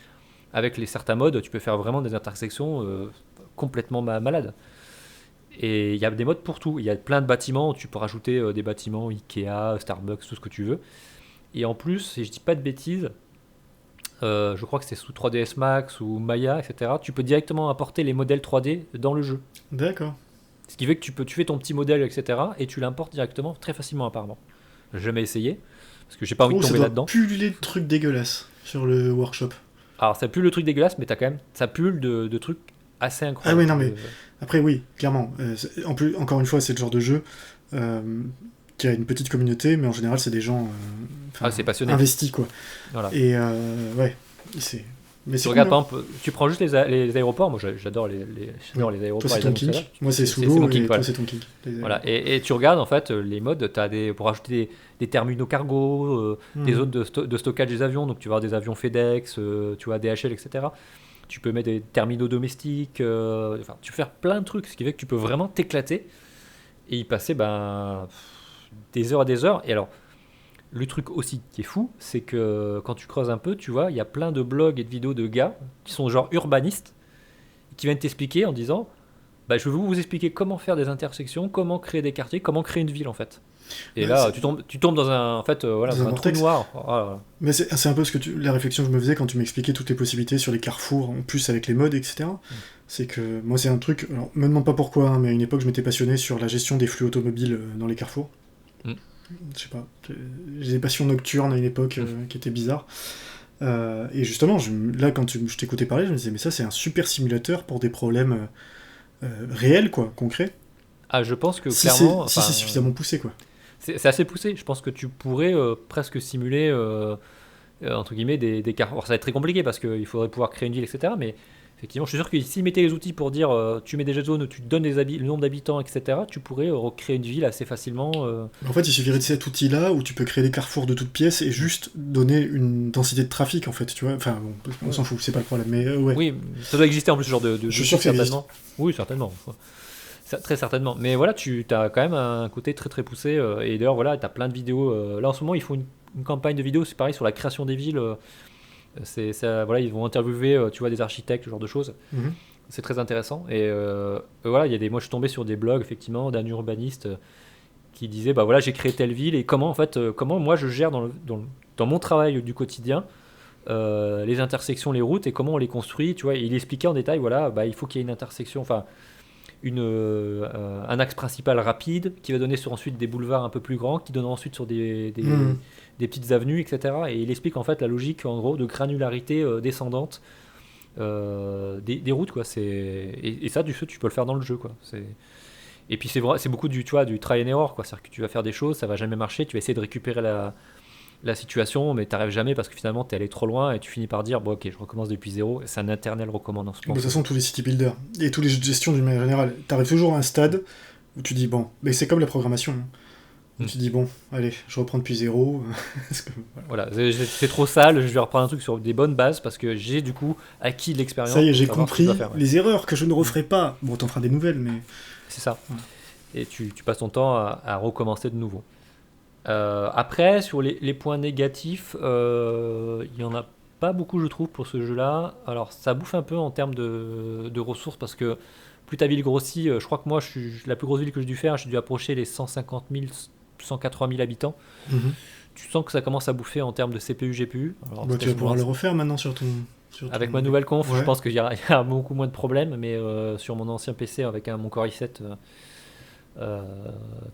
Avec les certains modes, tu peux faire vraiment des intersections complètement malades. Et il y a des modes pour tout. Il y a plein de bâtiments, tu peux rajouter des bâtiments Ikea, Starbucks, tout ce que tu veux. Et en plus, si je dis pas de bêtises, je crois que c'est sous 3ds Max ou Maya, etc. Tu peux directement importer les modèles 3D dans le jeu. D'accord. Ce qui fait que tu fais ton petit modèle, etc. et tu l'importes directement très facilement apparemment. J'ai jamais essayé, parce que j'ai pas envie de tomber là-dedans. Ça doit puller de trucs dégueulasses sur le workshop. Alors ça pue le truc dégueulasse, mais ça pue de trucs assez incroyables. Ah oui, non mais, après oui, clairement. En plus, encore une fois, c'est le genre de jeu qui a une petite communauté, mais en général, c'est des gens c'est passionné. Investis, quoi. Voilà. Et ouais, c'est... Mais tu regardes, par exemple, tu prends juste les aéroports. Moi, j'adore les aéroports. Toi, c'est ton kink. Moi, c'est sous l'eau, et toi, c'est ton kink. Voilà. Et tu regardes, en fait, les modes, pour ajouter des terminaux cargo, des zones de stockage des avions. Donc, tu vas avoir des avions FedEx, tu vois, DHL, etc. Tu peux mettre des terminaux domestiques. Tu peux faire plein de trucs, ce qui fait que tu peux vraiment t'éclater et y passer des heures à des heures. Et alors, le truc aussi qui est fou, c'est que quand tu creuses un peu, tu vois, il y a plein de blogs et de vidéos de gars qui sont genre urbanistes, qui viennent t'expliquer en disant je vais vous expliquer comment faire des intersections, comment créer des quartiers, comment créer une ville en fait. Et là, tu tombes dans un trou noir. Voilà. Mais c'est un peu la réflexion que je me faisais quand tu m'expliquais toutes les possibilités sur les carrefours, en plus avec les modes, etc. C'est que moi, c'est un truc, alors, me demande pas pourquoi, mais à une époque, je m'étais passionné sur la gestion des flux automobiles dans les carrefours. Je sais pas, j'ai des passions nocturnes à une époque qui étaient bizarres. Et justement, là, quand je t'écoutais parler, je me disais, mais ça, c'est un super simulateur pour des problèmes réels, quoi, concrets. Ah, je pense que clairement... Si c'est suffisamment poussé, quoi. C'est assez poussé. Je pense que tu pourrais presque simuler, entre guillemets, des carrefours. Ça va être très compliqué parce qu'il faudrait pouvoir créer une ville, etc. Mais effectivement, je suis sûr que s'ils mettaient les outils pour dire tu mets des zones où tu donnes le nombre d'habitants, etc., tu pourrais recréer une ville assez facilement. En fait, il suffirait de cet outil-là où tu peux créer des carrefours de toutes pièces et juste donner une densité de trafic, en fait, tu vois. Enfin, bon, on s'en fout, c'est pas le problème, mais ouais. Oui, ça doit exister en plus, ce genre de je suis sûr que ça existe. Oui, certainement. Très certainement. Mais voilà, tu as quand même un côté très très poussé. Et d'ailleurs, voilà, tu as plein de vidéos. Là, en ce moment, ils font une campagne de vidéos, c'est pareil, sur la création des villes. Voilà, ils vont interviewer tu vois, des architectes, ce genre de choses. C'est très intéressant. Et voilà, moi je suis tombé sur des blogs effectivement d'un urbaniste qui disait voilà, j'ai créé telle ville et comment moi je gère dans mon travail du quotidien les intersections, les routes et comment on les construit, tu vois. Et il expliquait en détail, voilà, il faut qu'il y ait une intersection, un axe principal rapide qui va donner sur ensuite des boulevards un peu plus grands qui donnent ensuite sur des petites avenues, etc. Et il explique en fait la logique en gros de granularité descendante des routes, quoi. Et ça, tu peux le faire dans le jeu, quoi. Et puis c'est beaucoup du try and error, quoi. C'est-à-dire que tu vas faire des choses, ça va jamais marcher, tu vas essayer de récupérer la situation, mais t'arrives jamais parce que finalement t'es allé trop loin et tu finis par dire ok, je recommence depuis zéro. C'est un éternel recommandant. De toute façon, tous les city builders et tous les jeux de gestion d'une manière générale, t'arrives toujours à un stade où tu dis mais c'est comme la programmation. Où tu dis allez, je reprends depuis zéro. Voilà, c'est trop sale, je vais reprendre un truc sur des bonnes bases parce que j'ai du coup acquis de l'expérience. Ça y est, j'ai compris les erreurs que je ne referai pas. Bon, t'en feras des nouvelles, mais c'est ça. Et tu passes ton temps à recommencer de nouveau. Après, sur les points négatifs, il n'y en a pas beaucoup, je trouve, pour ce jeu-là. Alors, ça bouffe un peu en termes de ressources parce que plus ta ville grossit, je crois que moi, la plus grosse ville que j'ai dû faire, j'ai dû approcher les 150 000, 180 000 habitants. tu sens que ça commence à bouffer en termes de CPU, GPU. Alors, tu vas pouvoir le refaire maintenant sur ton... Avec ma nouvelle conf, je pense qu'il y a beaucoup moins de problèmes, mais sur mon ancien PC avec mon Core i7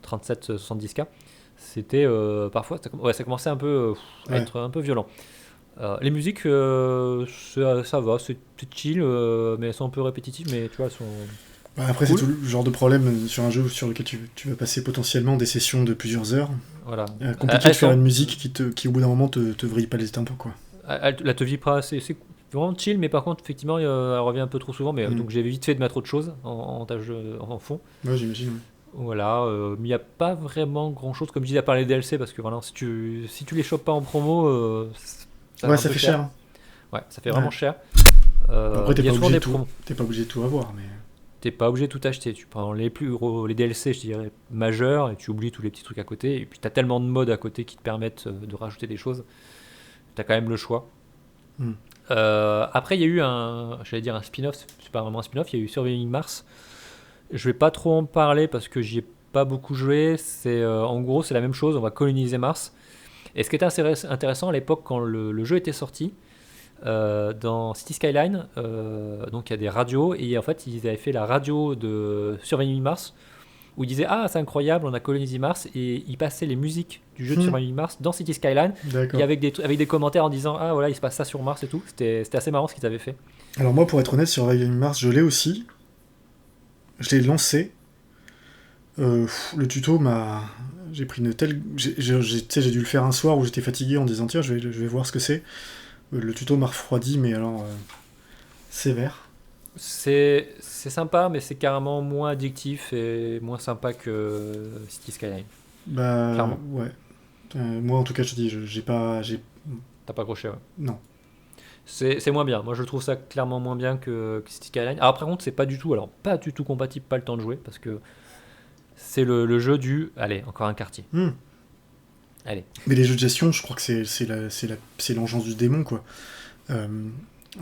3770K, c'était parfois, ça commençait un peu à être un peu violent. Les musiques, ça va, c'est chill, mais elles sont un peu répétitives, mais tu vois, elles sont... Après, cool. C'est tout le genre de problème sur un jeu sur lequel tu vas passer potentiellement des sessions de plusieurs heures. Voilà. Compliqué de faire une musique qui au bout d'un moment te vrille pas les tympans, quoi. Elle te vit pas, c'est vraiment chill, mais par contre, effectivement, elle revient un peu trop souvent, mais donc j'ai vite fait de mettre autre chose en fond. Ouais, j'imagine. Voilà, mais il n'y a pas vraiment grand chose, comme je disais, à part les DLC, parce que voilà, si tu les chopes pas en promo, ça fait cher. Ouais, ça fait vraiment cher. Après, t'es pas obligé de tout avoir, mais... T'es pas obligé de tout acheter, tu prends les plus gros, les DLC, je dirais, majeurs, et tu oublies tous les petits trucs à côté, et puis t'as tellement de modes à côté qui te permettent de rajouter des choses, t'as quand même le choix. Après, il y a eu un spin-off, c'est pas vraiment un spin-off, il y a eu Surviving Mars. Je vais pas trop en parler parce que j'y ai pas beaucoup joué. En gros, c'est la même chose, on va coloniser Mars. Et ce qui était intéressant à l'époque, quand le jeu était sorti, dans City Skyline, donc il y a des radios, et en fait ils avaient fait la radio de Surviving Mars où ils disaient c'est incroyable, on a colonisé Mars, et ils passaient les musiques du jeu de Surviving Mars dans City Skyline, et avec des commentaires en disant voilà, il se passe ça sur Mars et tout. C'était assez marrant ce qu'ils avaient fait. Alors moi, pour être honnête, Surviving Mars, je l'ai aussi, je l'ai lancé, le tuto j'ai pris une telle... j'ai dû le faire un soir où j'étais fatigué en disant tiens, je vais voir ce que c'est. Le tuto m'a refroidi, mais alors sévère. C'est sympa, mais c'est carrément moins addictif et moins sympa que City Skyline. Clairement. Ouais. Moi, en tout cas, je te dis, T'as pas accroché, ouais. Non. C'est moins bien. Moi, je trouve ça clairement moins bien que City Skyline. Alors, par contre, c'est pas du tout compatible, pas le temps de jouer, parce que c'est le jeu du... Allez, encore un quartier. Allez. Mais les jeux de gestion, je crois que c'est l'engeance du démon, quoi.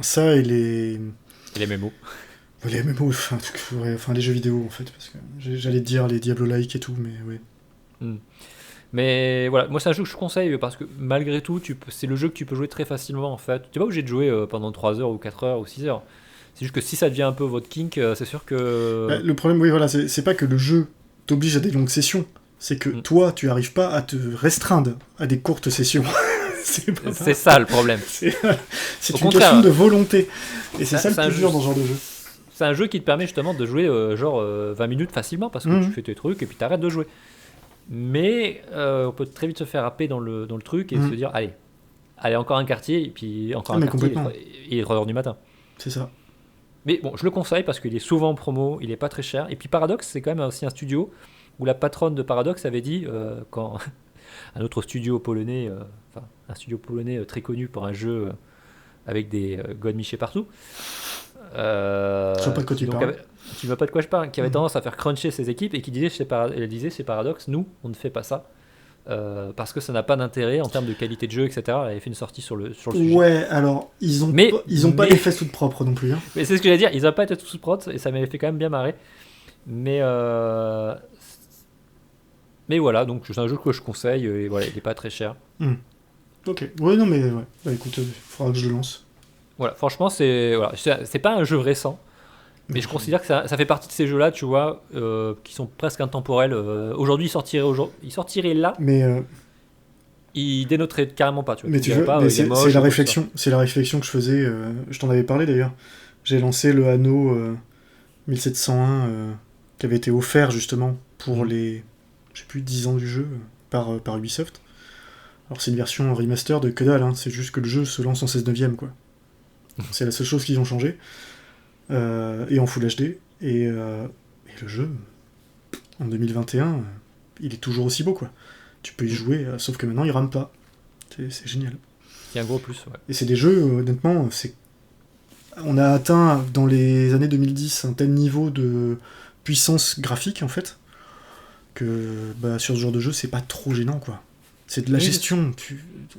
Ça et les... Et les MMO. Les MMO, enfin les jeux vidéo, en fait, parce que j'allais te dire les Diablo-like et tout, mais ouais. Mais voilà, moi c'est un jeu que je conseille, parce que malgré tout, c'est le jeu que tu peux jouer très facilement, en fait. Tu es pas obligé de jouer pendant 3 heures ou 4 heures ou 6 heures. C'est juste que si ça devient un peu votre kink, c'est sûr que... le problème, oui, voilà, c'est pas que le jeu t'oblige à des longues sessions. C'est que toi, tu n'arrives pas à te restreindre à des courtes sessions. c'est ça le problème. C'est une question de volonté. Et c'est ça le plus dur dans ce genre de jeu. C'est un jeu qui te permet justement de jouer 20 minutes facilement, parce que tu fais tes trucs et puis tu arrêtes de jouer. Mais on peut très vite se faire happer dans le truc et se dire allez, encore un quartier, et puis encore un quartier, il est 3h du matin. C'est ça. Mais bon, je le conseille parce qu'il est souvent en promo, il est pas très cher. Et puis Paradox, c'est quand même aussi un studio où la patronne de Paradox avait dit, quand un autre studio polonais, un studio polonais très connu pour un jeu avec des godemichés partout, je vois pas de quoi tu parles. Tu vois pas de quoi je parle, qui avait tendance à faire cruncher ses équipes, et qui disait chez Paradox, nous, on ne fait pas ça. Parce que ça n'a pas d'intérêt en termes de qualité de jeu, etc. Elle avait fait une sortie sur le sujet. Ouais, alors, ils ont pas les fesses toutes propres non plus. Hein. Mais c'est ce que j'allais dire, ils n'ont pas été toutes propres, et ça m'avait fait quand même bien marrer. Mais voilà, donc c'est un jeu que je conseille, et voilà, il n'est pas très cher. Ok, ouais, non, mais ouais. Bah écoute, il faudra que je le lance. Voilà, franchement, c'est pas un jeu récent, mais je considère que ça fait partie de ces jeux-là, tu vois, qui sont presque intemporels. Aujourd'hui, il sortirait là, mais il dénoterait carrément pas, tu vois. Mais tu veux, pas, c'est la réflexion que je faisais, je t'en avais parlé d'ailleurs. J'ai lancé le Anno 1701 qui avait été offert justement pour les, je sais plus, 10 ans du jeu par Ubisoft. Alors c'est une version remaster de que dalle, hein, c'est juste que le jeu se lance en 16/9, quoi. C'est la seule chose qu'ils ont changé. Et en Full HD. Et le jeu, en 2021, il est toujours aussi beau, quoi. Tu peux y jouer, sauf que maintenant il rame pas. C'est génial. Il y a un gros plus, ouais. Et c'est des jeux, honnêtement, on a atteint dans les années 2010 un tel niveau de puissance graphique, en fait, que sur ce genre de jeu, c'est pas trop gênant, quoi. C'est de la gestion.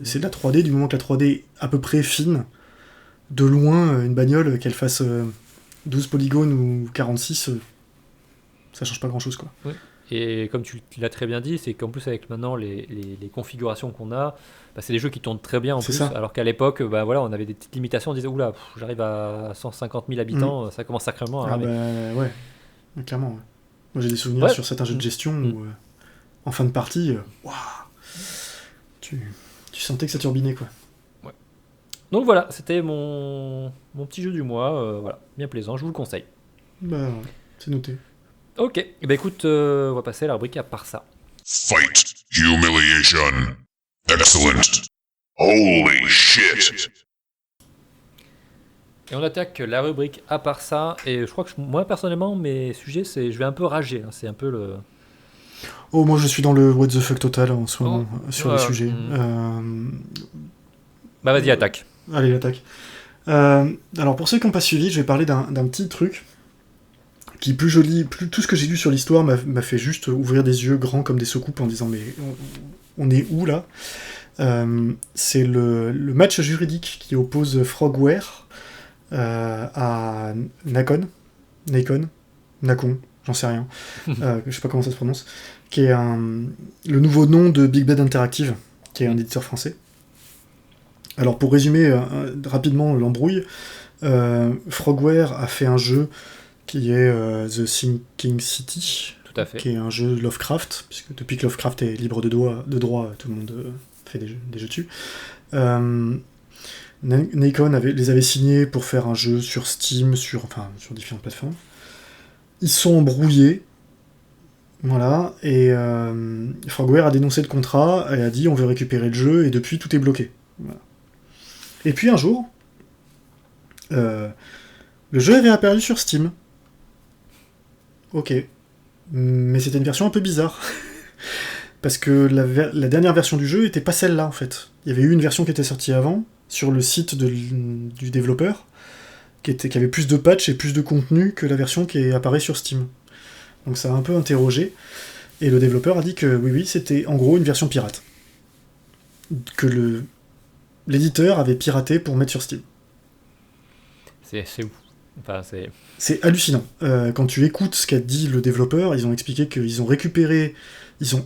C'est de la 3D, du moment que la 3D est à peu près fine. De loin, une bagnole, qu'elle fasse 12 polygones ou 46, ça change pas grand-chose, quoi. Oui. Et comme tu l'as très bien dit, c'est qu'en plus avec maintenant les configurations qu'on a, c'est des jeux qui tournent très bien en plus, alors qu'à l'époque, voilà, on avait des petites limitations, on disait oula, j'arrive à 150 000 habitants, ça commence sacrément à ramer. Ouais, clairement. Ouais. Moi j'ai des souvenirs sur certains jeux de gestion où en fin de partie, tu sentais que ça turbinait quoi. Ouais. Donc voilà, c'était mon petit jeu du mois, voilà, bien plaisant, je vous le conseille. C'est noté. Ok, et écoute, on va passer à la rubrique à part ça. Fight humiliation. Excellent. Holy shit. Et on attaque la rubrique à part ça, et je crois que moi personnellement, mes sujets, je vais un peu rager, c'est un peu le... Oh, moi je suis dans le what the fuck total en ce moment sur les sujets. Vas-y, attaque. Allez, attaque. Alors pour ceux qui n'ont pas suivi, je vais parler d'un petit truc qui, plus joli, tout ce que j'ai lu sur l'histoire m'a fait juste ouvrir des yeux grands comme des soucoupes en disant mais on est où là ? C'est le match juridique qui oppose Frogware à Nacon, j'en sais rien, je sais pas comment ça se prononce, qui est le nouveau nom de Big Bad Interactive, qui est un éditeur français. Alors pour résumer rapidement l'embrouille, Frogware a fait un jeu qui est The Sinking City, tout à fait, qui est un jeu Lovecraft, puisque depuis que Lovecraft est libre de droit, tout le monde fait des jeux dessus. Nacon les avait signés pour faire un jeu sur Steam, sur différentes plateformes. Ils sont embrouillés, voilà, et Frogware a dénoncé le contrat et a dit on veut récupérer le jeu, et depuis tout est bloqué. Voilà. Et puis un jour, le jeu est réapparu sur Steam. Ok. Mais c'était une version un peu bizarre. Parce que la dernière version du jeu était pas celle-là en fait. Il y avait eu une version qui était sortie avant, sur le site du développeur, qui avait plus de patch et plus de contenu que la version qui apparaît sur Steam. Donc ça a un peu interrogé. Et le développeur a dit que oui, c'était en gros une version pirate. Que l'éditeur avait piraté pour mettre sur Steam. C'est ouf. C'est hallucinant. Quand tu écoutes ce qu'a dit le développeur, ils ont expliqué qu'ils ont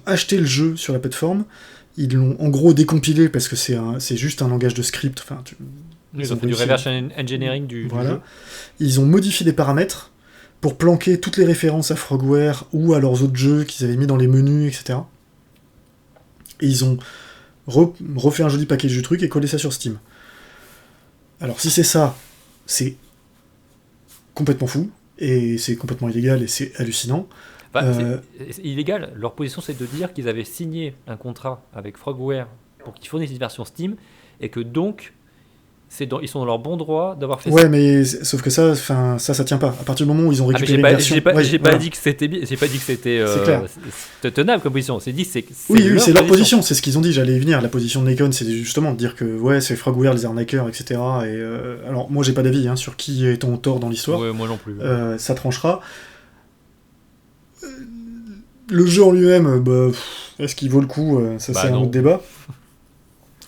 acheté le jeu sur la plateforme, ils l'ont en gros décompilé parce que c'est juste un langage de script. Ils ont fait du reverse engineering du jeu. Ils ont modifié des paramètres pour planquer toutes les références à Frogware ou à leurs autres jeux qu'ils avaient mis dans les menus, etc. Et ils ont refait un joli package du truc et collé ça sur Steam. Alors si c'est ça, c'est complètement fou, et c'est complètement illégal, et c'est hallucinant. C'est illégal. Leur position, c'est de dire qu'ils avaient signé un contrat avec Frogware pour qu'ils fournissent une version Steam, et que donc, ils sont dans leur bon droit d'avoir fait ça. Ouais, mais sauf que ça tient pas. À partir du moment où ils ont récupéré une version... J'ai pas dit que c'était tenable comme position. C'est c'est leur position, c'est ce qu'ils ont dit, j'allais y venir. La position de Nacon, c'est justement de dire que c'est Frogware, les arnaqueurs, etc. Et, alors, moi, j'ai pas d'avis sur qui est en tort dans l'histoire. Ouais, moi non plus. Ça tranchera. Le jeu en lui-même, est-ce qu'il vaut le coup ? Ça, c'est un autre débat.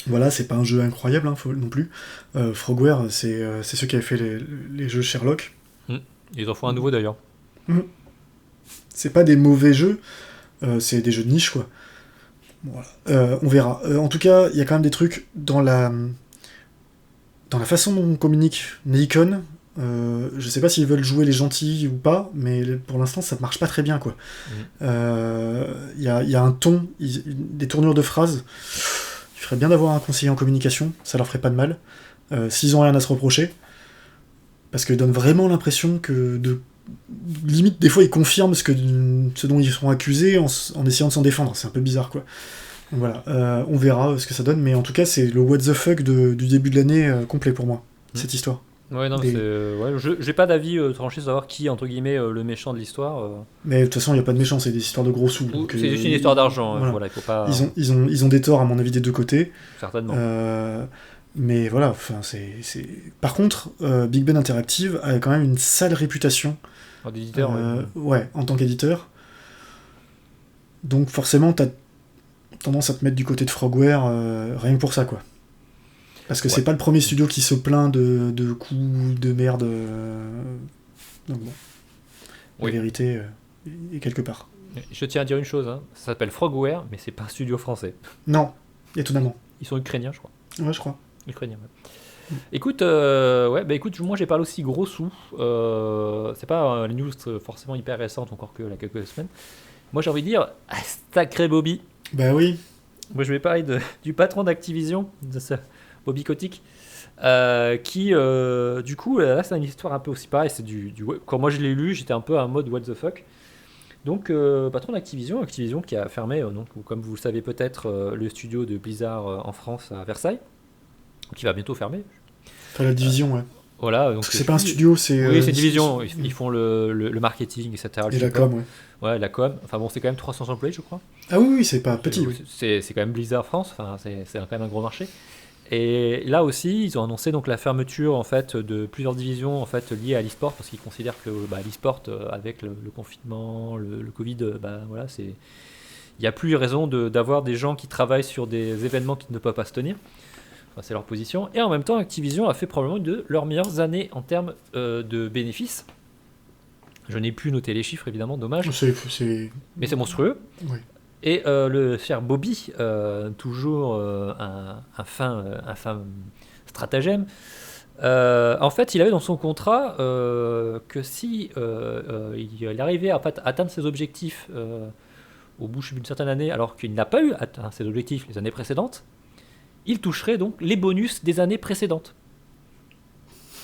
Voilà, c'est pas un jeu incroyable non plus. Frogware, c'est ceux qui avaient fait les jeux Sherlock. Ils en font un nouveau d'ailleurs. C'est pas des mauvais jeux, c'est des jeux de niche quoi. Voilà. On verra. En tout cas, il y a quand même des trucs dans la façon dont on communique Nacon. Je sais pas s'ils veulent jouer les gentils ou pas, mais pour l'instant ça marche pas très bien quoi. Il y a un ton, des tournures de phrases. Il ferait bien d'avoir un conseiller en communication, ça leur ferait pas de mal. S'ils ont rien à se reprocher, parce qu'ils donnent vraiment l'impression que limite des fois ils confirment ce dont ils sont accusés en essayant de s'en défendre. C'est un peu bizarre quoi. Donc voilà, on verra ce que ça donne, mais en tout cas c'est le what the fuck du début de l'année complet pour moi, cette histoire. Ouais, non, j'ai pas d'avis tranché de savoir qui, entre guillemets, le méchant de l'histoire. Mais de toute façon, il n'y a pas de méchant, c'est des histoires de gros sous. C'est juste une histoire d'argent, voilà, il faut pas... Ils ont des torts, à mon avis, des deux côtés. Certainement. Mais voilà, Par contre, Big Ben Interactive a quand même une sale réputation. D'éditeur, en tant qu'éditeur. Donc forcément, t'as tendance à te mettre du côté de Frogware, rien que pour ça, quoi. Parce que c'est pas le premier studio qui se plaint de coups de merde. Donc bon. La vérité est quelque part. Je tiens à dire une chose, hein. Ça s'appelle Frogware, mais c'est pas un studio français. Non, étonnamment. Ils sont ukrainiens, je crois. Ouais, je crois. Ukrainiens, ouais. Écoute, écoute, moi j'ai parlé aussi gros sous. C'est pas une news forcément hyper récente, encore que là quelques semaines. Moi j'ai envie de dire, sacré Bobby. Bah oui. Moi je vais parler du patron d'Activision, de ça, Bobby Kotick, qui du coup, là c'est une histoire un peu aussi pareil. C'est quand moi je l'ai lu, j'étais un peu en mode what the fuck. Donc patron d'Activision, Activision qui a fermé, donc, comme vous le savez peut-être, le studio de Blizzard en France à Versailles, qui va bientôt fermer. Enfin, la division, ouais. Voilà, donc C'est pas un studio, c'est. Oui, c'est une division. Ils font le marketing, etc. Et la com, ouais. Ouais, la com. Enfin bon, c'est quand même 300 employés, je crois. Ah oui, c'est pas petit, oui. C'est quand même Blizzard France. Enfin, c'est quand même un gros marché. Et là aussi, ils ont annoncé donc la fermeture en fait de plusieurs divisions en fait liées à l'e-sport parce qu'ils considèrent que l'e-sport avec le confinement, le Covid, voilà, il n'y a plus raison d'avoir des gens qui travaillent sur des événements qui ne peuvent pas se tenir. Enfin, c'est leur position. Et en même temps, Activision a fait probablement une de leurs meilleures années en termes de bénéfices. Je n'ai plus noté les chiffres, évidemment, dommage. Mais c'est monstrueux. Oui. Et le cher Bobby, toujours un fin stratagème, en fait, il avait dans son contrat que si il arrivait à atteindre ses objectifs au bout d'une certaine année, alors qu'il n'a pas eu atteint ses objectifs les années précédentes, il toucherait donc les bonus des années précédentes.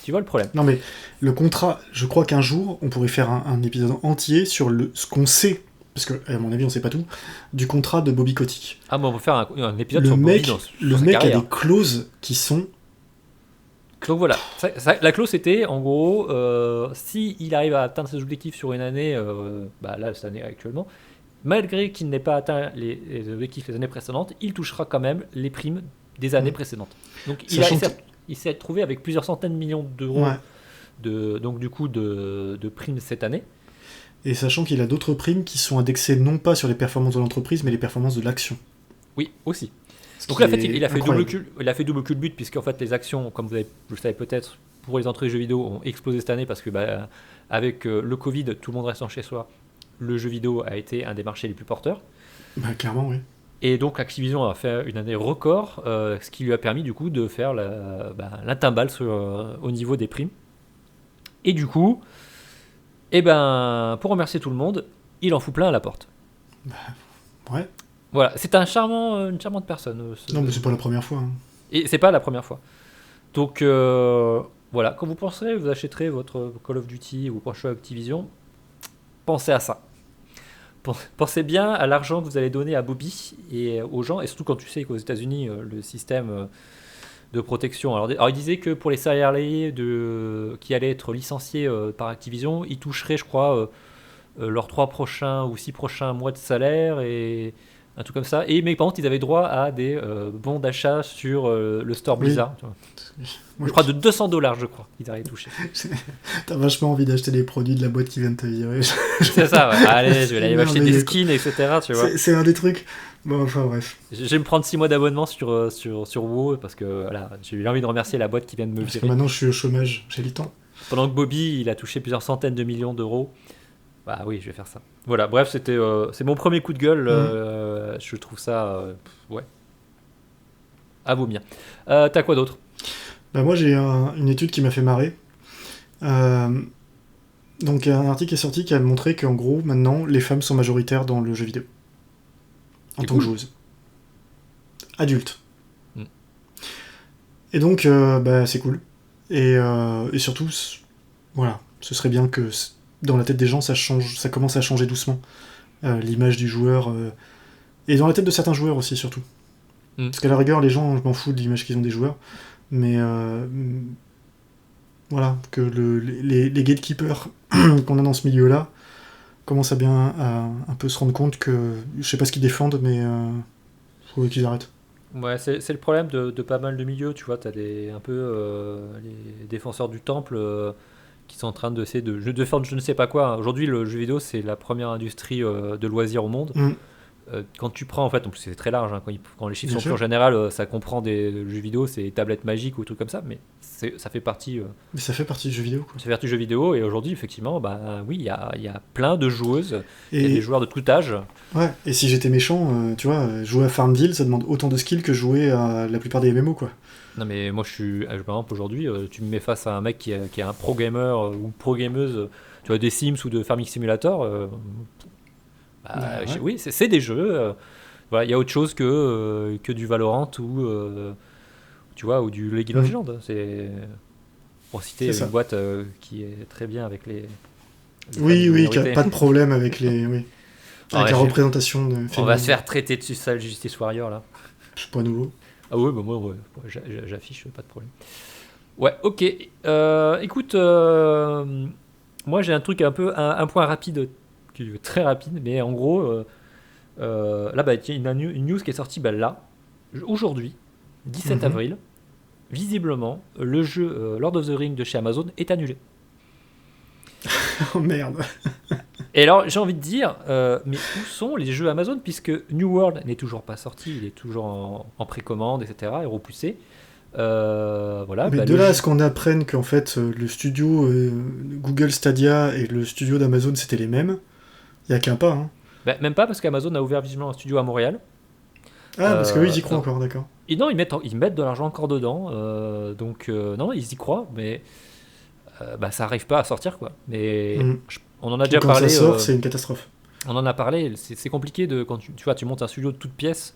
Tu vois le problème? Non mais le contrat, je crois qu'un jour, on pourrait faire un épisode entier sur ce qu'on sait, parce que à mon avis on sait pas tout, du contrat de Bobby Kotick. Ah bon, on peut faire un épisode sur Bobby sur le sa mec carrière. a des clauses qui sont... Donc voilà, la clause c'était en gros, si il arrive à atteindre ses objectifs sur une année, là cette année actuellement, malgré qu'il n'ait pas atteint les objectifs les années précédentes, il touchera quand même les primes des années précédentes. Donc il s'est retrouvé avec plusieurs centaines de millions d'euros de primes cette année. Et sachant qu'il a d'autres primes qui sont indexées non pas sur les performances de l'entreprise, mais les performances de l'action. Oui, aussi. Donc là, en fait, il a fait double culbute, puisqu'en fait, les actions, comme vous le savez peut-être, pour les entrées jeux vidéo, ont explosé cette année, parce que avec le Covid, tout le monde restant chez soi, le jeu vidéo a été un des marchés les plus porteurs. Clairement, oui. Et donc Activision a fait une année record, ce qui lui a permis du coup de faire la timbale au niveau des primes. Et du coup, pour remercier tout le monde, il en fout plein à la porte. Ouais. Voilà, c'est une charmante personne. Non, mais c'est pas la première fois. Hein. Et c'est pas la première fois. Donc voilà, quand vous penserez, vous achèterez votre Call of Duty ou prochain Activision, pensez à ça. Pensez bien à l'argent que vous allez donner à Bobby et aux gens, et surtout quand tu sais qu'aux États-Unis le système de protection. Alors il disait que pour les salariés qui allaient être licenciés par Activision, ils toucheraient, je crois, leurs 3 prochains ou 6 prochains mois de salaire et un truc comme ça. Mais par contre, ils avaient droit à des bons d'achat sur le store Blizzard. Oui. Tu vois. Je crois de $200, je crois, qu'ils allaient toucher. T'as vachement envie d'acheter les produits de la boîte qui vient de te virer. C'est ça, ouais. Allez, je vais aller acheter des skins, etc. Tu vois. C'est un des trucs. Bon, enfin bref. Je vais me prendre 6 mois d'abonnement sur WoW parce que voilà, j'ai eu envie de remercier la boîte qui vient de me virer. Parce que maintenant je suis au chômage, j'ai le temps. Pendant que Bobby, il a touché plusieurs centaines de millions d'euros. Bah oui, je vais faire ça. Voilà, bref, c'est mon premier coup de gueule. Je trouve ça, ouais, à vomir. T'as quoi d'autre? Moi, j'ai une étude qui m'a fait marrer. Donc, il y a un article qui est sorti qui a montré qu'en gros, maintenant, les femmes sont majoritaires dans le jeu vidéo. En tant que joueuses. Adultes. Et donc, c'est cool. Et surtout, voilà, ce serait bien que dans la tête des gens, ça commence à changer doucement. L'image du joueur. Et dans la tête de certains joueurs aussi, surtout. Parce qu'à la rigueur, les gens, je m'en fous de l'image qu'ils ont des joueurs. Mais voilà, que les gatekeepers qu'on a dans ce milieu-là commencent à un peu se rendre compte que, je sais pas ce qu'ils défendent, mais faut qu'ils arrêtent. Ouais, c'est le problème de pas mal de milieux, tu vois, t'as les défenseurs du temple qui sont en train d'essayer de faire je ne sais pas quoi. Aujourd'hui, le jeu vidéo, c'est la première industrie de loisirs au monde. quand tu prends, en fait, donc c'est très large, hein, quand les chiffres Bien sont sûr. plus en général, ça comprend des jeux vidéo, c'est tablettes magiques ou trucs comme ça, mais ça fait partie Mais ça fait partie du jeu vidéo, quoi. ça fait partie du jeu vidéo, et aujourd'hui, effectivement, bah oui, il y a plein de joueuses, il y a des Et, joueurs de tout âge. ouais, et si j'étais méchant, tu vois, jouer à Farmville, ça demande autant de skills que jouer à la plupart des MMO, quoi. Non, mais moi, par exemple, aujourd'hui, tu me mets face à un mec qui est un pro gamer ou pro gameuse, tu vois, des Sims ou de Farming Simulator, Bah, ouais. oui, c'est des jeux. Voilà, il y a autre chose que du Valorant ou tu vois, ou du League of Mm. Legends. C'est pour citer C'est une ça. boîte qui est très bien avec les Oui, familles oui, qui a minorités. pas de problème avec les... Oui. Ah Avec ouais, la représentation de on va féminine. se faire traiter dessus ça, le Justice Warrior là. C'est pas nouveau. Ah ouais, bah moi, ouais, j'affiche, pas de problème. Ouais, ok. Écoute, moi j'ai un truc un point rapide, qui est très rapide, mais en gros, là, bah, il y a une news qui est sortie bah, là, aujourd'hui, 17 Mhm. avril. Visiblement, le jeu Lord of the Rings de chez Amazon est annulé. Oh merde. Et alors, j'ai envie de dire, mais où sont les jeux Amazon, puisque New World n'est toujours pas sorti, il est toujours en précommande, etc., et repoussé. Voilà, Mais bah, de le là à jeu- ce qu'on apprenne qu'en fait le studio Google Stadia et le studio d'Amazon c'était les mêmes, il y a qu'un pas, hein. bah, même pas parce qu'Amazon a ouvert visiblement un studio à Montréal. Ah, parce que oui, ils y croient Donc, encore, d'accord. et non, ils mettent de l'argent encore dedans, donc non, ils y croient, mais bah, ça arrive pas à sortir quoi. Mais Mhm. on en a Et déjà quand ça parlé. sort, c'est une catastrophe. On en a parlé. C'est compliqué quand tu vois, tu montes un studio de toutes pièces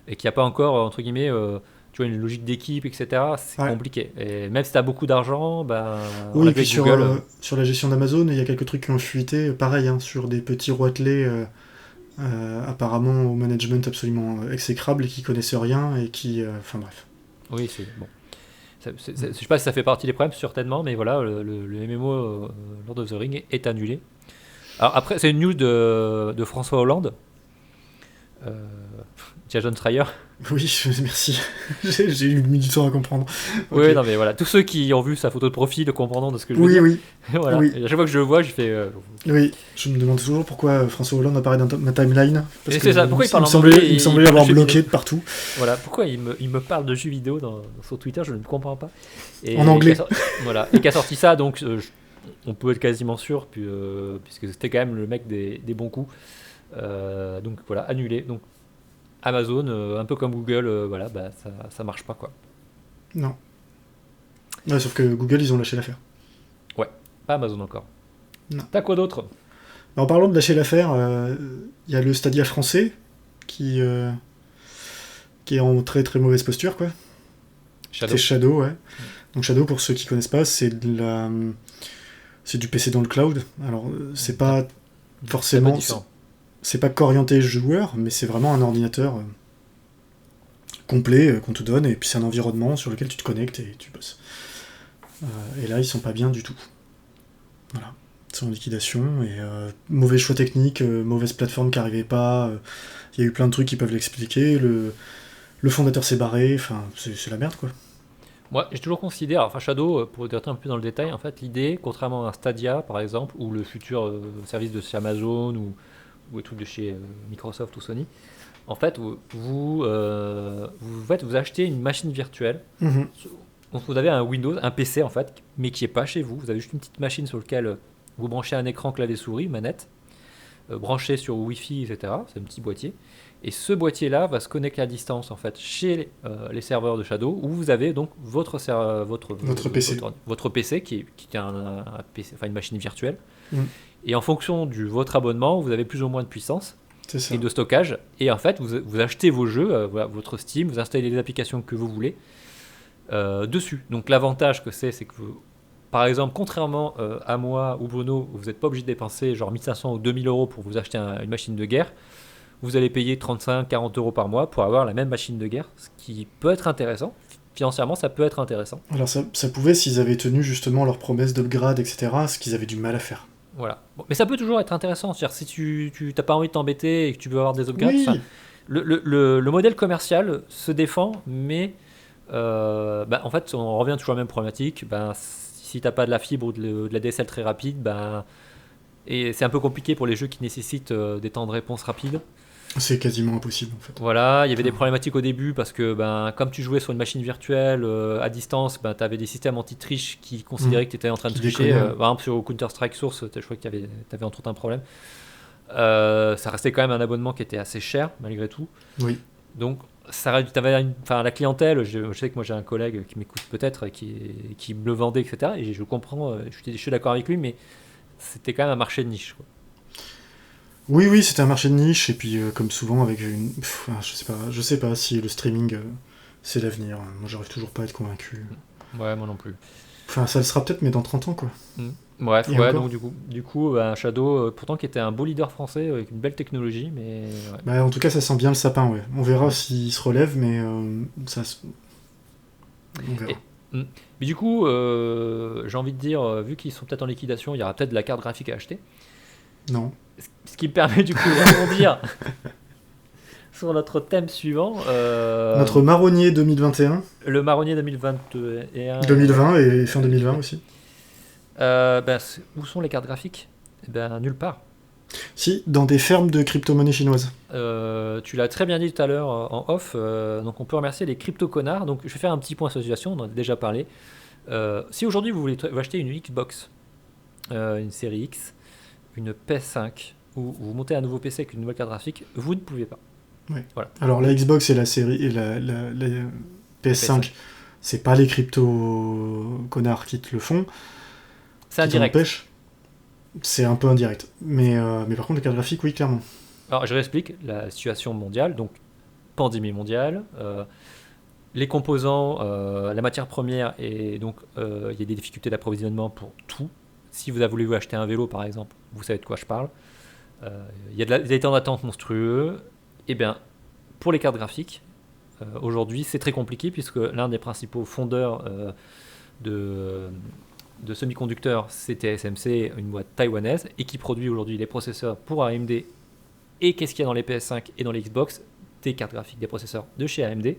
et qu'il n'y a pas encore entre guillemets, tu vois, une logique d'équipe, etc. C'est Ouais. compliqué. Et même si tu as beaucoup d'argent, bah, on Oui, l'a et vu puis avec Google. sur la gestion d'Amazon, il y a quelques trucs qui ont fuité, pareil, hein, sur des petits roitelets apparemment au management absolument exécrable et qui connaissent rien et qui... Enfin bref. Oui, c'est bon. Je sais pas si ça fait partie des problèmes, certainement, mais voilà, le MMO Lord of the Ring est annulé. Alors après, c'est une news de François Hollande. Euh, Jason Schreier. Oui, merci. J'ai eu mis du temps à comprendre. Ok. Oui, non, mais voilà, tous ceux qui ont vu sa photo de profil comprendront de ce que je veux Oui, dire. oui, Voilà. oui. Et à chaque fois que je le vois, je fais. Oui. Je me demande toujours pourquoi François Hollande apparaît dans ma timeline. Parce Et que c'est ça, pourquoi il parle me en semblait, anglais il me et semblait il parle l'avoir de jeux bloqué vidéo. de partout. Voilà, pourquoi il me parle de jeux vidéo sur Twitter, je ne comprends pas. En anglais. Voilà, et qui a sorti ça, donc on peut être quasiment sûr, puisque c'était quand même le mec des bons coups. Donc voilà, annulé. Donc Amazon, un peu comme Google, voilà, bah, ça marche pas quoi. Non. Ouais, sauf que Google, ils ont lâché l'affaire. Pas Amazon encore. Non. T'as quoi d'autre? En parlant de lâcher l'affaire, il y a le Stadia français qui est en très très mauvaise posture, quoi. Shadow. C'est Shadow, ouais. Donc Shadow, pour ceux qui connaissent pas, c'est du PC dans le cloud. Alors, c'est pas C'est un peu forcément... différent. C'est pas qu'orienté joueur, mais c'est vraiment un ordinateur complet qu'on te donne, et puis c'est un environnement sur lequel tu te connectes et tu bosses. Et là, ils sont pas bien du tout. Voilà. Ils sont en liquidation, et mauvais choix technique, mauvaise plateforme qui arrivait pas, il y a eu plein de trucs qui peuvent l'expliquer, le fondateur s'est barré, enfin, c'est la merde, quoi. Moi, j'ai toujours considéré, enfin Shadow, pour rentrer un peu dans le détail, en fait, l'idée, contrairement à un Stadia par exemple, ou le futur service de chez Amazon, ou les trucs de chez Microsoft ou Sony, en fait, vous achetez une machine virtuelle. Mhm. Donc vous avez un Windows, un PC en fait, mais qui n'est pas chez vous. Vous avez juste une petite machine sur laquelle vous branchez un écran clavier-souris, manette, branché sur Wi-Fi, etc. C'est un petit boîtier. Et ce boîtier-là va se connecter à distance en fait chez les serveurs de Shadow, où vous avez donc votre PC. votre PC qui est un PC, enfin une machine virtuelle. Mm. Et en fonction de votre abonnement, vous avez plus ou moins de puissance C'est ça. et de stockage. Et en fait, vous achetez vos jeux, voilà, votre Steam, vous installez les applications que vous voulez dessus. Donc l'avantage que c'est que vous, par exemple, contrairement à moi ou Bruno, vous n'êtes pas obligé de dépenser genre 1500 ou 2000 euros pour vous acheter une machine de guerre. Vous allez payer 35-40 euros par mois pour avoir la même machine de guerre, ce qui peut être intéressant. Financièrement, ça peut être intéressant. Alors ça pouvait s'ils avaient tenu justement leurs promesses d'upgrade, etc., ce qu'ils avaient du mal à faire. Voilà. Bon, mais ça peut toujours être intéressant. C'est-à-dire, si tu n'as pas envie de t'embêter et que tu veux avoir des upgrades, Oui, le modèle commercial se défend, mais en fait, on revient toujours à la même problématique. Si tu n'as pas de la fibre ou de la DSL très rapide, et c'est un peu compliqué pour les jeux qui nécessitent des temps de réponse rapides. C'est quasiment impossible en fait. Voilà, il y avait des problématiques au début parce que comme tu jouais sur une machine virtuelle à distance, tu avais des systèmes anti-triche qui considéraient que tu étais en train de tricher. Par exemple, sur Counter-Strike Source, je crois que tu avais entre autres un problème. Ça restait quand même un abonnement qui était assez cher malgré tout. Oui. Donc, la clientèle, je sais que moi j'ai un collègue qui m'écoute peut-être, qui me le vendait, etc. Et je comprends, je suis d'accord avec lui, mais c'était quand même un marché de niche, quoi. Oui, c'était un marché de niche, et puis comme souvent avec je sais pas si le streaming c'est l'avenir. Moi j'arrive toujours pas à être convaincu. Ouais, moi non plus. Enfin, ça le sera peut-être, mais dans 30 ans quoi. Bref, donc du coup Shadow, pourtant qui était un beau leader français avec une belle technologie, mais... Ouais. Bah, en tout cas, ça sent bien le sapin, ouais. On verra s'il se relève, mais on verra. Mais du coup, j'ai envie de dire, vu qu'ils sont peut-être en liquidation, il y aura peut-être de la carte graphique à acheter. Non. Ce qui me permet du coup de rebondir sur notre thème suivant. Notre marronnier 2021. Le marronnier 2021. 2020 et fin 2020 aussi. Où sont les cartes graphiques ? Nulle part. Si, dans des fermes de crypto-monnaies chinoises. Tu l'as très bien dit tout à l'heure en off, donc on peut remercier les crypto-connards. Donc je vais faire un petit point sur la situation, on en a déjà parlé. Si aujourd'hui vous voulez acheter une Xbox, une série X, une PS5, ou vous montez un nouveau PC avec une nouvelle carte graphique, vous ne pouvez pas. Ouais. Voilà. Alors la Xbox et la série et la PS5, c'est pas les crypto-connards qui te le font. C'est indirect. C'est un peu indirect. Mais par contre, les cartes graphiques, oui, clairement. Alors, je réexplique la situation mondiale. Donc, pandémie mondiale, les composants, la matière première, et donc il y a des difficultés d'approvisionnement pour tout. Si vous voulez acheter un vélo, par exemple, vous savez de quoi je parle. Il y a des temps d'attente monstrueux. Et bien, pour les cartes graphiques, aujourd'hui, c'est très compliqué puisque l'un des principaux fondeurs de semi-conducteurs, c'est TSMC, une boîte taïwanaise, et qui produit aujourd'hui les processeurs pour AMD. Et qu'est-ce qu'il y a dans les PS5 et dans les Xbox ? Des cartes graphiques, des processeurs de chez AMD.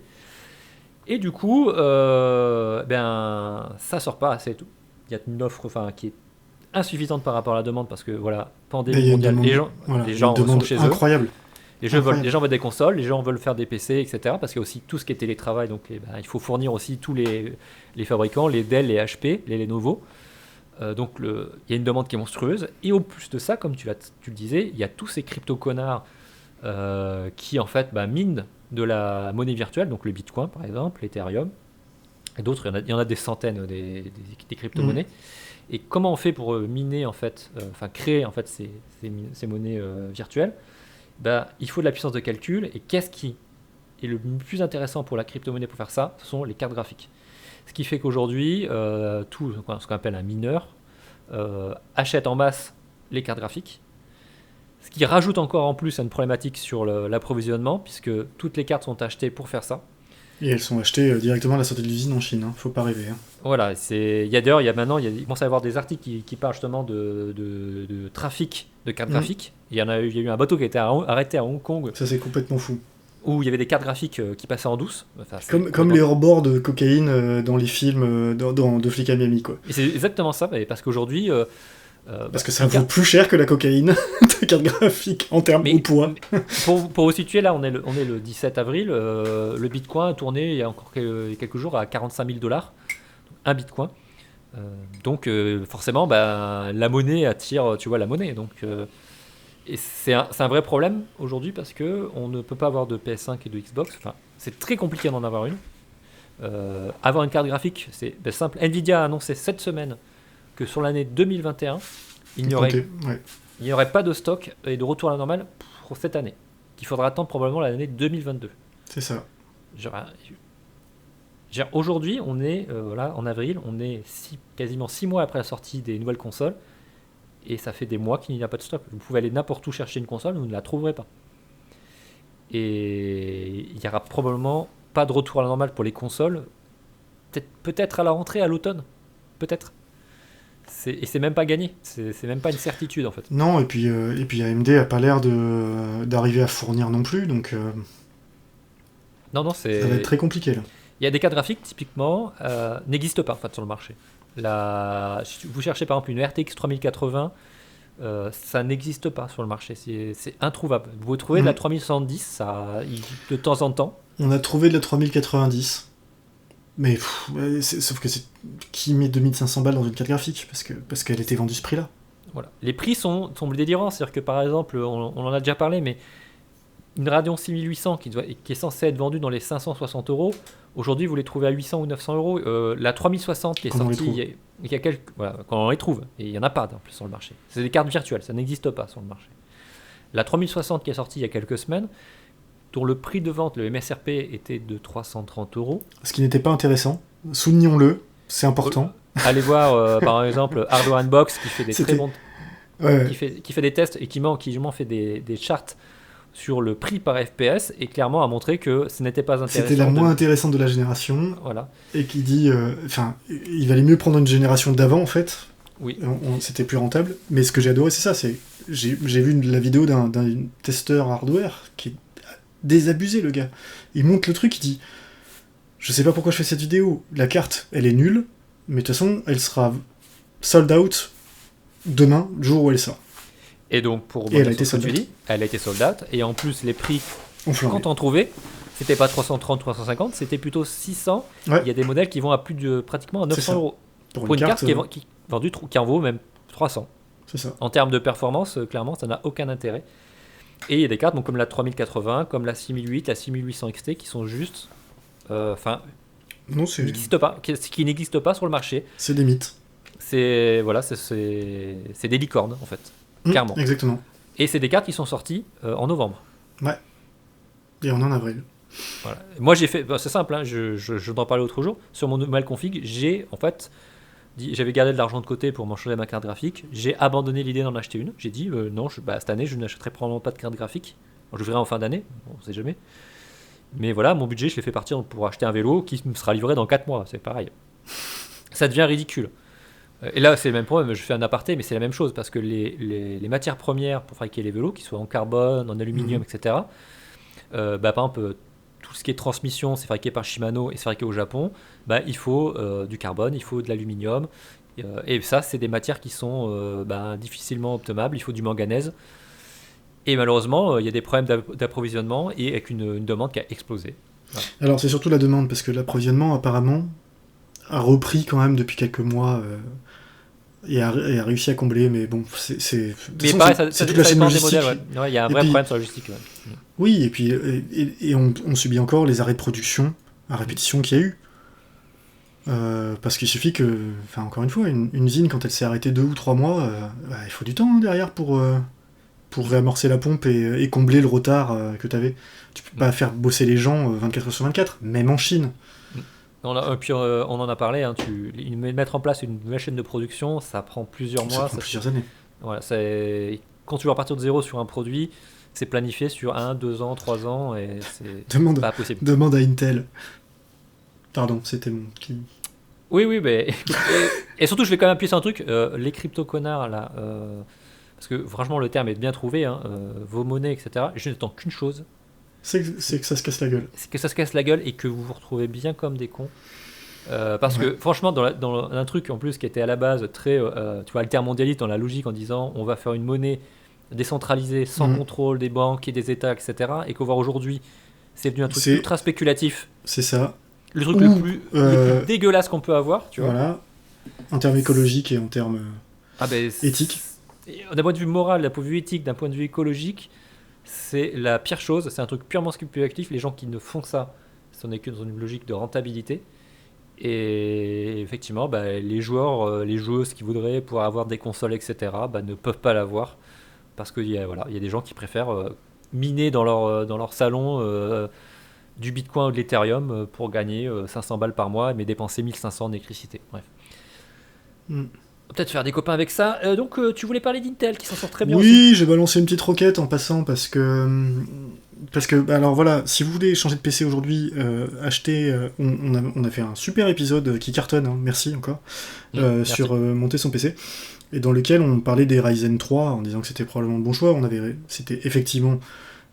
Et du coup, ça sort pas assez. Il y a une offre qui est insuffisante par rapport à la demande parce que pandémie mondiale, les gens sont chez incroyable. eux. Les gens veulent des consoles, les gens veulent faire des PC, etc. Parce qu'il y a aussi tout ce qui est télétravail, donc il faut fournir aussi tous les fabricants, les Dell, les HP, les Lenovo. Donc il y a une demande qui est monstrueuse. Et au plus de ça, comme tu le disais, il y a tous ces crypto-connards qui en fait minent de la monnaie virtuelle, donc le Bitcoin par exemple, l'Ethereum, et d'autres, il y en a des centaines des crypto-monnaies. Et comment on fait pour miner en fait, créer en fait ces monnaies virtuelles ? Il faut de la puissance de calcul, et qu'est-ce qui est le plus intéressant pour la crypto-monnaie pour faire ça ? Ce sont les cartes graphiques. Ce qui fait qu'aujourd'hui, tout ce qu'on appelle un mineur achète en masse les cartes graphiques, ce qui rajoute encore en plus à une problématique sur l'approvisionnement, puisque toutes les cartes sont achetées pour faire ça. Et elles sont achetées directement à la sortie de l'usine en Chine, faut pas rêver. Voilà, il commence à y avoir des articles qui parlent justement de trafic de cartes graphiques. Il y a eu un bateau qui a été arrêté à Hong Kong. Ça, c'est complètement fou. Où il y avait des cartes graphiques qui passaient en douce. Comme les rebords de cocaïne dans les films de flics à Miami, quoi. Et c'est exactement ça, parce qu'aujourd'hui... parce que ça vaut plus cher que la cocaïne de carte graphique en termes de poids. Pour vous situer, là, on est le 17 avril. Le Bitcoin a tourné il y a encore quelques jours à 45 000 $. Un Bitcoin. Donc, forcément, la monnaie attire, la monnaie. Donc... Et c'est un vrai problème aujourd'hui parce qu'on ne peut pas avoir de PS5 et de Xbox. Enfin, c'est très compliqué d'en avoir une. Avoir une carte graphique, c'est simple. Nvidia a annoncé cette semaine que sur l'année 2021, il n'y aurait pas de stock et de retour à la normale pour cette année. Qu'il faudra attendre probablement l'année 2022. C'est ça. Aujourd'hui, on est en avril, on est quasiment 6 mois après la sortie des nouvelles consoles. Et ça fait des mois qu'il n'y a pas de stock. Vous pouvez aller n'importe où chercher une console, vous ne la trouverez pas. Et il n'y aura probablement pas de retour à la normale pour les consoles. Peut-être à la rentrée, à l'automne. Peut-être. Et c'est même pas gagné. C'est même pas une certitude en fait. Non, et puis AMD a pas l'air d'arriver à fournir non plus, donc ça va être très compliqué là. Il y a des cartes graphiques typiquement n'existent pas en fait sur le marché. Si vous cherchez par exemple une RTX 3080 ça n'existe pas sur le marché. C'est introuvable. Vous trouvez de la 3070 de temps en temps. On a trouvé de la 3090. Mais sauf que qui met 2500 balles dans une carte graphique parce qu'elle était vendue ce prix-là. Voilà. Les prix sont délirants. C'est-à-dire que par exemple, on en a déjà parlé, mais une Radeon 6800 qui est censée être vendue dans les 560 €, aujourd'hui vous les trouvez à 800 ou 900 €. La 3060 qui est sortie il y a quelques. Voilà, quand on les trouve, et il n'y en a pas en plus sur le marché. C'est des cartes virtuelles, ça n'existe pas sur le marché. La 3060 qui est sortie il y a quelques semaines, dont le prix de vente, le MSRP, était de 330 €. Ce qui n'était pas intéressant. Soulignons-le, c'est important. Allez voir par exemple Hardware Unbox qui fait des très bons. Qui fait des tests et qui fait des charts sur le prix par FPS et clairement a montré que ce n'était pas intéressant. C'était la moins intéressante de la génération. Voilà. Et qui dit, il valait mieux prendre une génération d'avant en fait. Oui. C'était plus rentable. Mais ce que j'ai adoré, c'est ça. J'ai vu la vidéo d'un testeur hardware qui est désabusé, le gars. Il monte le truc, il dit, je sais pas pourquoi je fais cette vidéo. La carte, elle est nulle, mais de toute façon, elle sera sold out demain, le jour où elle sort. Et donc, elle a été sold out. Elle a été sold out. Et en plus, les prix, quand on trouvait, c'était pas 330, 350, c'était plutôt 600. Ouais. Il y a des modèles qui vont à plus de pratiquement à 900 €. Pour une carte qui en vaut même 300. C'est ça. En termes de performance, clairement, ça n'a aucun intérêt. Et il y a des cartes comme la 3080, comme la 6008, la 6800 XT qui sont juste. Qui n'existent pas sur le marché. C'est des mythes. C'est des licornes en fait. Clairement. Exactement. Et c'est des cartes qui sont sorties en novembre. Ouais. Et on est en avril. Voilà. Moi j'ai fait, c'est simple, hein, je t'en parlais l'autre jour, sur mon mal config, j'avais gardé de l'argent de côté pour m'en changer ma carte graphique, j'ai abandonné l'idée d'en acheter une, j'ai dit non, cette année je n'achèterai probablement pas de carte graphique, je verrai en fin d'année, on sait jamais. Mais voilà, mon budget je l'ai fait partir pour acheter un vélo qui me sera livré dans 4 mois, c'est pareil. Ça devient ridicule. Et là, c'est le même problème, je fais un aparté, mais c'est la même chose, parce que les matières premières pour fabriquer les vélos, qu'ils soient en carbone, en aluminium, etc., par exemple, tout ce qui est transmission, c'est fabriqué par Shimano et c'est fabriqué au Japon, il faut du carbone, il faut de l'aluminium, et ça, c'est des matières qui sont difficilement obtenables, il faut du manganèse. Et malheureusement, il y a des problèmes d'approvisionnement et avec une demande qui a explosé. Voilà. Alors, c'est surtout la demande, parce que l'approvisionnement, apparemment, a repris quand même depuis quelques mois et a réussi à combler, mais bon, c'est mais pareil, ça toute la chaîne logistique. Il y a un vrai problème sur la logistique. Ouais. Oui, et puis on subit encore les arrêts de production à répétition qu'il y a eu. Parce qu'il suffit que, encore une fois, une usine, quand elle s'est arrêtée 2 ou 3 mois, il faut du temps derrière pour réamorcer la pompe et combler le retard que tu avais. Tu peux pas faire bosser les gens 24 heures sur 24, même en Chine. Puis on en a parlé, hein, mettre en place une nouvelle chaîne de production, ça prend plusieurs mois. Ça prend plusieurs années. Voilà, quand tu veux repartir de zéro sur un produit, c'est planifié sur 1, 2 ans, 3 ans, et c'est pas possible. Demande à Intel. Pardon, c'était mon petit... Oui, mais... et surtout, je vais quand même appuyer sur un truc, les crypto-connards, là, parce que franchement, le terme est bien trouvé, hein, vos monnaies, etc., je n'attends qu'une chose. C'est que ça se casse la gueule. C'est que ça se casse la gueule et que vous vous retrouvez bien comme des cons. Parce que franchement, dans un truc en plus qui était à la base très altermondialiste dans la logique en disant on va faire une monnaie décentralisée sans contrôle des banques et des États, etc. Et qu'on voit aujourd'hui, c'est devenu un truc ultra spéculatif. C'est ça. Le truc le plus dégueulasse qu'on peut avoir. Tu vois. Voilà. En termes écologiques et en termes éthiques. D'un point de vue moral, d'un point de vue éthique, d'un point de vue écologique, c'est la pire chose, c'est un truc purement spéculatif. Les gens qui ne font ça, ce n'est que dans une logique de rentabilité. Et effectivement, les joueurs, les joueuses qui voudraient pouvoir avoir des consoles, etc., ne peuvent pas l'avoir. Parce qu'il y a des gens qui préfèrent miner dans leur salon du Bitcoin ou de l'Ethereum pour gagner 500 balles par mois, mais dépenser 1500 en électricité. Bref. Peut-être faire des copains avec ça. Donc, tu voulais parler d'Intel qui s'en sort très bien. Oui, j'ai balancé une petite roquette en passant parce que alors voilà, si vous voulez changer de PC aujourd'hui, achetez. On a fait un super épisode qui cartonne, hein, merci encore, sur monter son PC, et dans lequel on parlait des Ryzen 3 en disant que c'était probablement le bon choix. C'était effectivement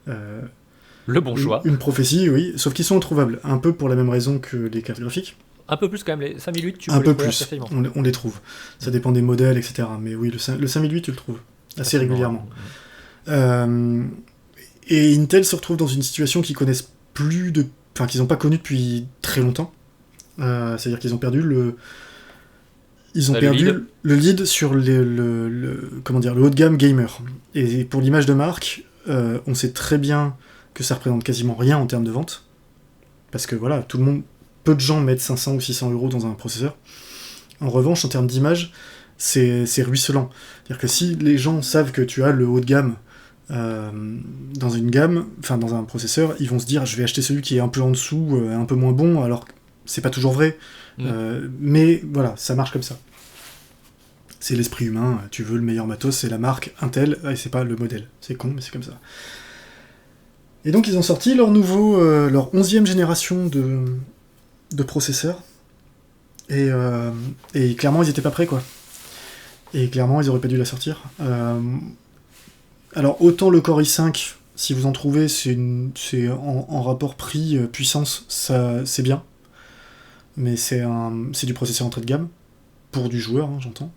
le bon choix. Une prophétie, oui, sauf qu'ils sont introuvables, un peu pour la même raison que les cartes graphiques. Un peu plus quand même, les 5008, tu peux les trouver. Un peu plus, on les trouve. Ça dépend des modèles, etc. Mais oui, le 5008, tu le trouves. assez régulièrement. Et Intel se retrouve dans une situation qu'ils connaissent plus qu'ils n'ont pas connue depuis très longtemps. C'est-à-dire qu'ils ont perdu le lead sur le haut de gamme gamer. Et pour l'image de marque, on sait très bien que ça représente quasiment rien en termes de vente. Parce que voilà, peu de gens mettent 500 ou 600 euros dans un processeur. En revanche, en termes d'image, c'est ruisselant. C'est-à-dire que si les gens savent que tu as le haut de gamme dans une gamme, enfin dans un processeur, ils vont se dire je vais acheter celui qui est un peu en dessous, un peu moins bon, alors que c'est pas toujours vrai. Mais voilà, ça marche comme ça. C'est l'esprit humain, tu veux le meilleur matos, c'est la marque Intel, et c'est pas le modèle. C'est con, mais c'est comme ça. Et donc ils ont sorti leur 11e génération de processeurs, et clairement ils étaient pas prêts, quoi. Et clairement ils auraient pas dû la sortir. Alors autant le Core i5, si vous en trouvez, c'est en rapport prix-puissance, ça c'est bien. Mais c'est du processeur entrée de gamme, pour du joueur, hein, j'entends.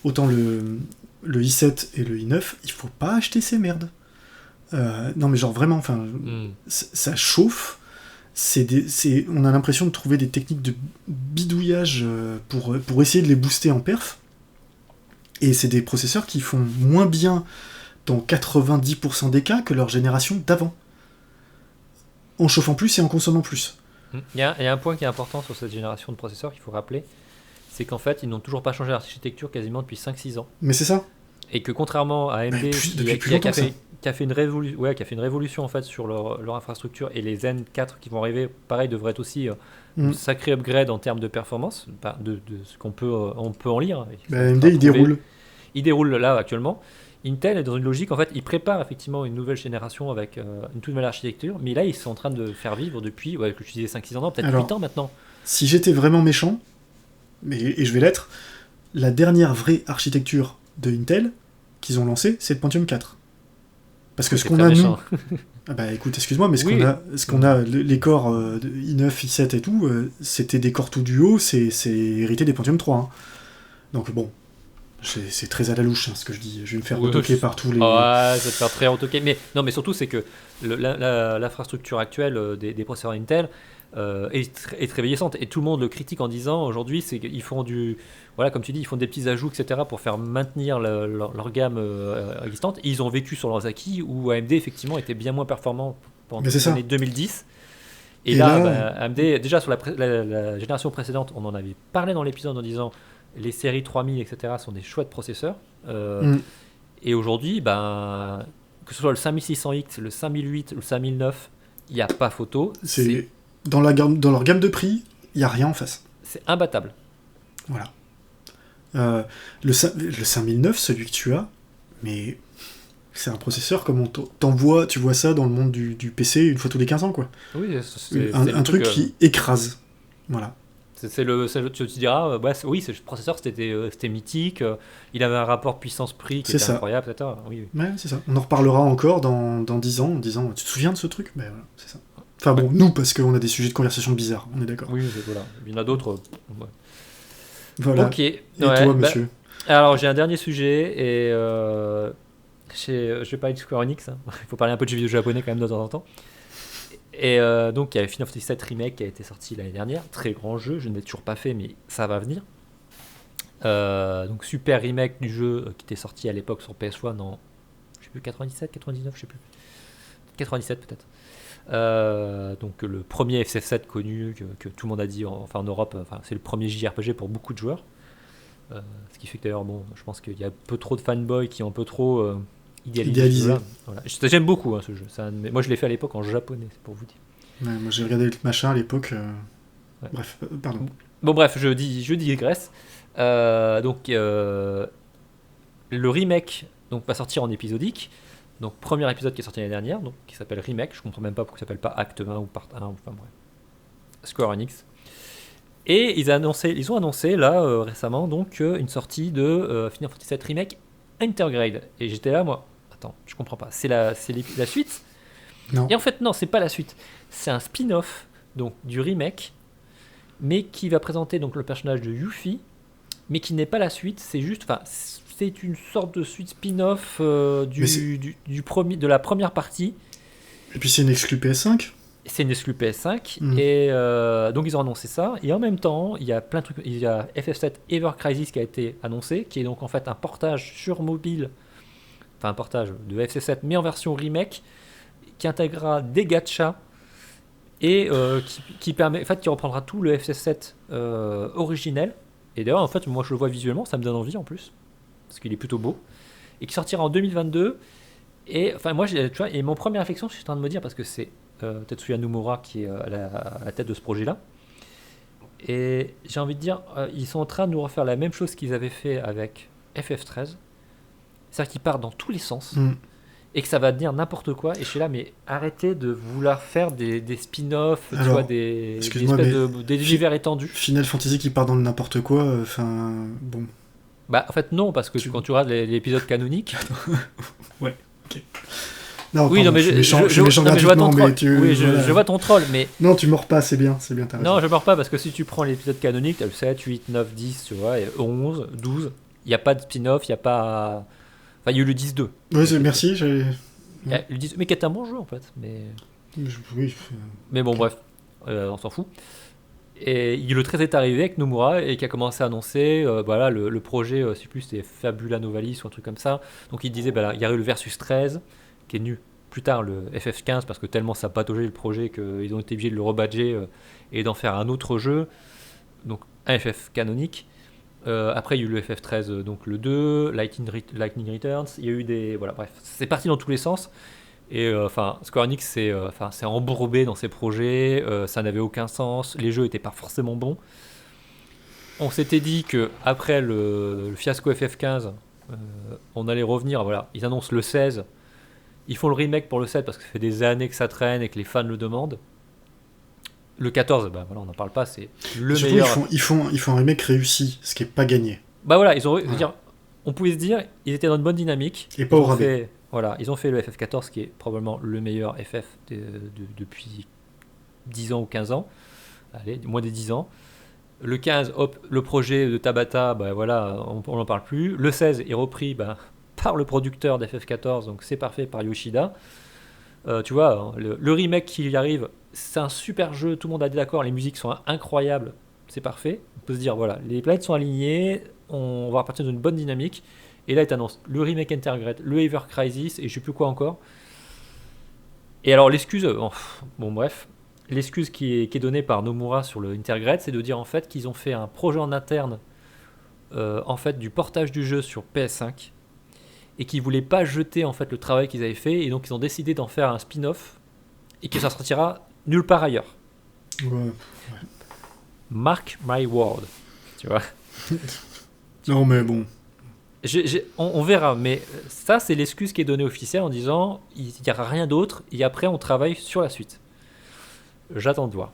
Autant le i7 et le i9, il faut pas acheter ces merdes. Non mais genre vraiment, ça chauffe. On a l'impression de trouver des techniques de bidouillage pour essayer de les booster en perf. Et c'est des processeurs qui font moins bien dans 90% des cas que leur génération d'avant. En chauffant plus et en consommant plus. Il y a un point qui est important sur cette génération de processeurs qu'il faut rappeler, c'est qu'en fait, ils n'ont toujours pas changé l'architecture quasiment depuis 5-6 ans. Mais c'est ça. Et que contrairement à AMD, qui a fait une révolution en fait, sur leur infrastructure, et les Zen 4 qui vont arriver, pareil, devraient être aussi un sacré upgrade en termes de performance, de ce qu'on peut, on peut en lire. AMD, il déroule. Il déroule là actuellement. Intel est dans une logique, en fait, ils préparent effectivement une nouvelle génération avec une toute nouvelle architecture, mais là, ils sont en train de faire vivre depuis, que je disais 5-6 ans, peut-être 8 ans maintenant. Si j'étais vraiment méchant, et je vais l'être, la dernière vraie architecture de Intel qu'ils ont lancée, c'est le Pentium 4. Parce que ce qu'on a, nous... écoute, excuse-moi, mais ce qu'on a, les corps i9, i7 et tout, c'était des corps tout duo, c'est hérité des Pentium 3. Hein. Donc bon... C'est très à la louche, ce que je dis. Je vais me faire retoquer par tous les... Ouais, ça va te faire très retoquer. Mais surtout, c'est que l'infrastructure actuelle des processeurs Intel est très vieillissante. Et tout le monde le critique en disant, aujourd'hui, c'est qu'ils font comme tu dis, ils font des petits ajouts, etc., pour faire maintenir leur gamme existante. Et ils ont vécu sur leurs acquis, où AMD, effectivement, était bien moins performant pendant les années 2010. Et là, AMD, déjà, sur la génération précédente, on en avait parlé dans l'épisode en disant... Les séries 3000, etc. sont des chouettes processeurs. Et aujourd'hui, que ce soit le 5600X, le 5008, le 5009, il n'y a pas photo. Dans leur gamme de prix, il n'y a rien en face. C'est imbattable. Voilà. Le 5009, celui que tu as, mais c'est un processeur comme tu vois ça dans le monde du PC une fois tous les 15 ans, quoi. Oui, un truc qui écrase. Voilà. Tu te diras, oui, ce processeur c'était mythique, il avait un rapport puissance-prix qui était incroyable, etc. Oui. Ouais, c'est ça. On en reparlera encore dans 10 ans en disant, tu te souviens de ce truc ? Ben voilà, c'est ça. Enfin bon, nous, parce qu'on a des sujets de conversation bizarres, on est d'accord. Oui, voilà. Il y en a d'autres. Voilà. Ok. Et toi, monsieur ? Alors, j'ai un dernier sujet, et je vais parler de Square Enix. Il faut parler un peu de jeux vidéo japonais quand même de temps en temps. Et donc il y a Final Fantasy VII Remake qui a été sorti l'année dernière, très grand jeu, je ne l'ai toujours pas fait mais ça va venir. Donc super remake du jeu qui était sorti à l'époque sur PS1 en, je sais plus, 97, 99, je sais plus, 97 peut-être. Donc le premier FF7 connu que tout le monde a dit en Europe, c'est le premier JRPG pour beaucoup de joueurs. Ce qui fait que d'ailleurs je pense qu'il y a un peu trop de fanboys qui ont un peu trop idéalisé. Voilà. J'aime beaucoup ce jeu. Moi je l'ai fait à l'époque en japonais, c'est pour vous dire. Ouais, moi j'ai regardé le machin à l'époque. Ouais. Bref, pardon. Bon bref, je digresse. Donc le remake va sortir en épisodique. Donc premier épisode qui est sorti l'année dernière, donc qui s'appelle Remake. Je comprends même pas pourquoi il s'appelle pas Acte 1 ou Part 1. Enfin bref. Square Enix. Et ils ont annoncé là récemment donc une sortie de Final Fantasy VII Remake Intergrade. Et j'étais là moi. Attends, je comprends pas. C'est la suite ? Non. Et en fait non, c'est pas la suite. C'est un spin-off donc du remake, mais qui va présenter donc le personnage de Yuffie mais qui n'est pas la suite. C'est juste, enfin, c'est une sorte de suite spin-off de la première partie. Et puis c'est une exclu PS5. C'est une exclu PS5 et donc ils ont annoncé ça. Et en même temps, il y a plein de trucs. Il y a FF7 Ever Crisis qui a été annoncé, qui est donc en fait un portage sur mobile, enfin un portage de FF7 mais en version remake, qui intégrera des gachas et qui permet, en fait, qui reprendra tout le FF7 originel. Et d'ailleurs, en fait, moi je le vois visuellement, ça me donne envie en plus, parce qu'il est plutôt beau, et qui sortira en 2022. Et enfin, moi, tu vois, et mon première réflexion, je suis en train de me dire, parce que c'est Tetsuya Nomura qui est à la tête de ce projet-là, et j'ai envie de dire, ils sont en train de nous refaire la même chose qu'ils avaient fait avec FF13, c'est-à-dire qu'ils partent dans tous les sens. Et que ça va devenir n'importe quoi, et je suis là, mais arrêtez de vouloir faire des spin-offs, tu vois, des univers étendus. Final Fantasy qui part dans le n'importe quoi, enfin, bon. Bah, en fait, non, parce que quand tu regardes l'épisode canonique. Ouais, ok. Non, oui, pardon, non, mais je vois ton troll, mais. Non, tu mords pas, c'est bien, t'as raison. Non, je mords pas, parce que si tu prends l'épisode canonique, t'as le 7, 8, 9, 10, tu vois, et 11, 12, il n'y a pas de spin-off, il n'y a pas. Enfin, il y a eu le 10-2. Oui, merci. Le 10, mais qui est un bon jeu en fait. Oui. Mais bon, bref, on s'en fout. Et le 13 est arrivé avec Nomura et qui a commencé à annoncer voilà, le projet, je sais plus, c'était Fabula Novalis ou un truc comme ça. Donc il disait, bah, il y a eu le Versus 13 qui est venu plus tard, le FF15, parce que tellement ça pataugé le projet qu'ils ont été obligés de le rebadger et d'en faire un autre jeu. Donc un FF canonique. Après, il y a eu le FF13, donc le 2, Lightning Returns. Il y a eu des. Voilà, bref, c'est parti dans tous les sens. Et enfin, Square Enix s'est embourbé dans ses projets, ça n'avait aucun sens, les jeux n'étaient pas forcément bons. On s'était dit que après le fiasco FF15, on allait revenir. Voilà, ils annoncent le 16, ils font le remake pour le 7 parce que ça fait des années que ça traîne et que les fans le demandent. Le 14, bah voilà, on n'en parle pas, c'est le surtout, meilleur. Ils font un remake réussi, ce qui n'est pas gagné. Bah voilà, on pouvait se dire, ils étaient dans une bonne dynamique. Et pas au rabais. Voilà, ils ont fait le FF14 qui est probablement le meilleur FF depuis 10 ans ou 15 ans. Allez, moins des 10 ans. Le 15, hop, le projet de Tabata, bah voilà, on n'en parle plus. Le 16 est repris par le producteur d'FF14, donc c'est parfait, par Yoshida. Tu vois, le remake qui y arrive, c'est un super jeu, tout le monde a dit d'accord, les musiques sont incroyables, c'est parfait. On peut se dire, voilà, les planètes sont alignées, on va repartir d'une bonne dynamique. Et là, il t'annonce le remake Intergrade, le Ever Crisis, et je sais plus quoi encore. Et alors, l'excuse, bon bref, l'excuse qui est donnée par Nomura sur le Intergrade, c'est de dire en fait qu'ils ont fait un projet en interne, en fait, du portage du jeu sur PS5, et qu'ils voulaient pas jeter en fait le travail qu'ils avaient fait, et donc ils ont décidé d'en faire un spin-off, et que ça sortira nulle part ailleurs. Ouais. Mark my word, tu vois. Non mais bon. On verra, mais ça c'est l'excuse qui est donnée officielle en disant il n'y aura rien d'autre et après on travaille sur la suite. J'attends de voir.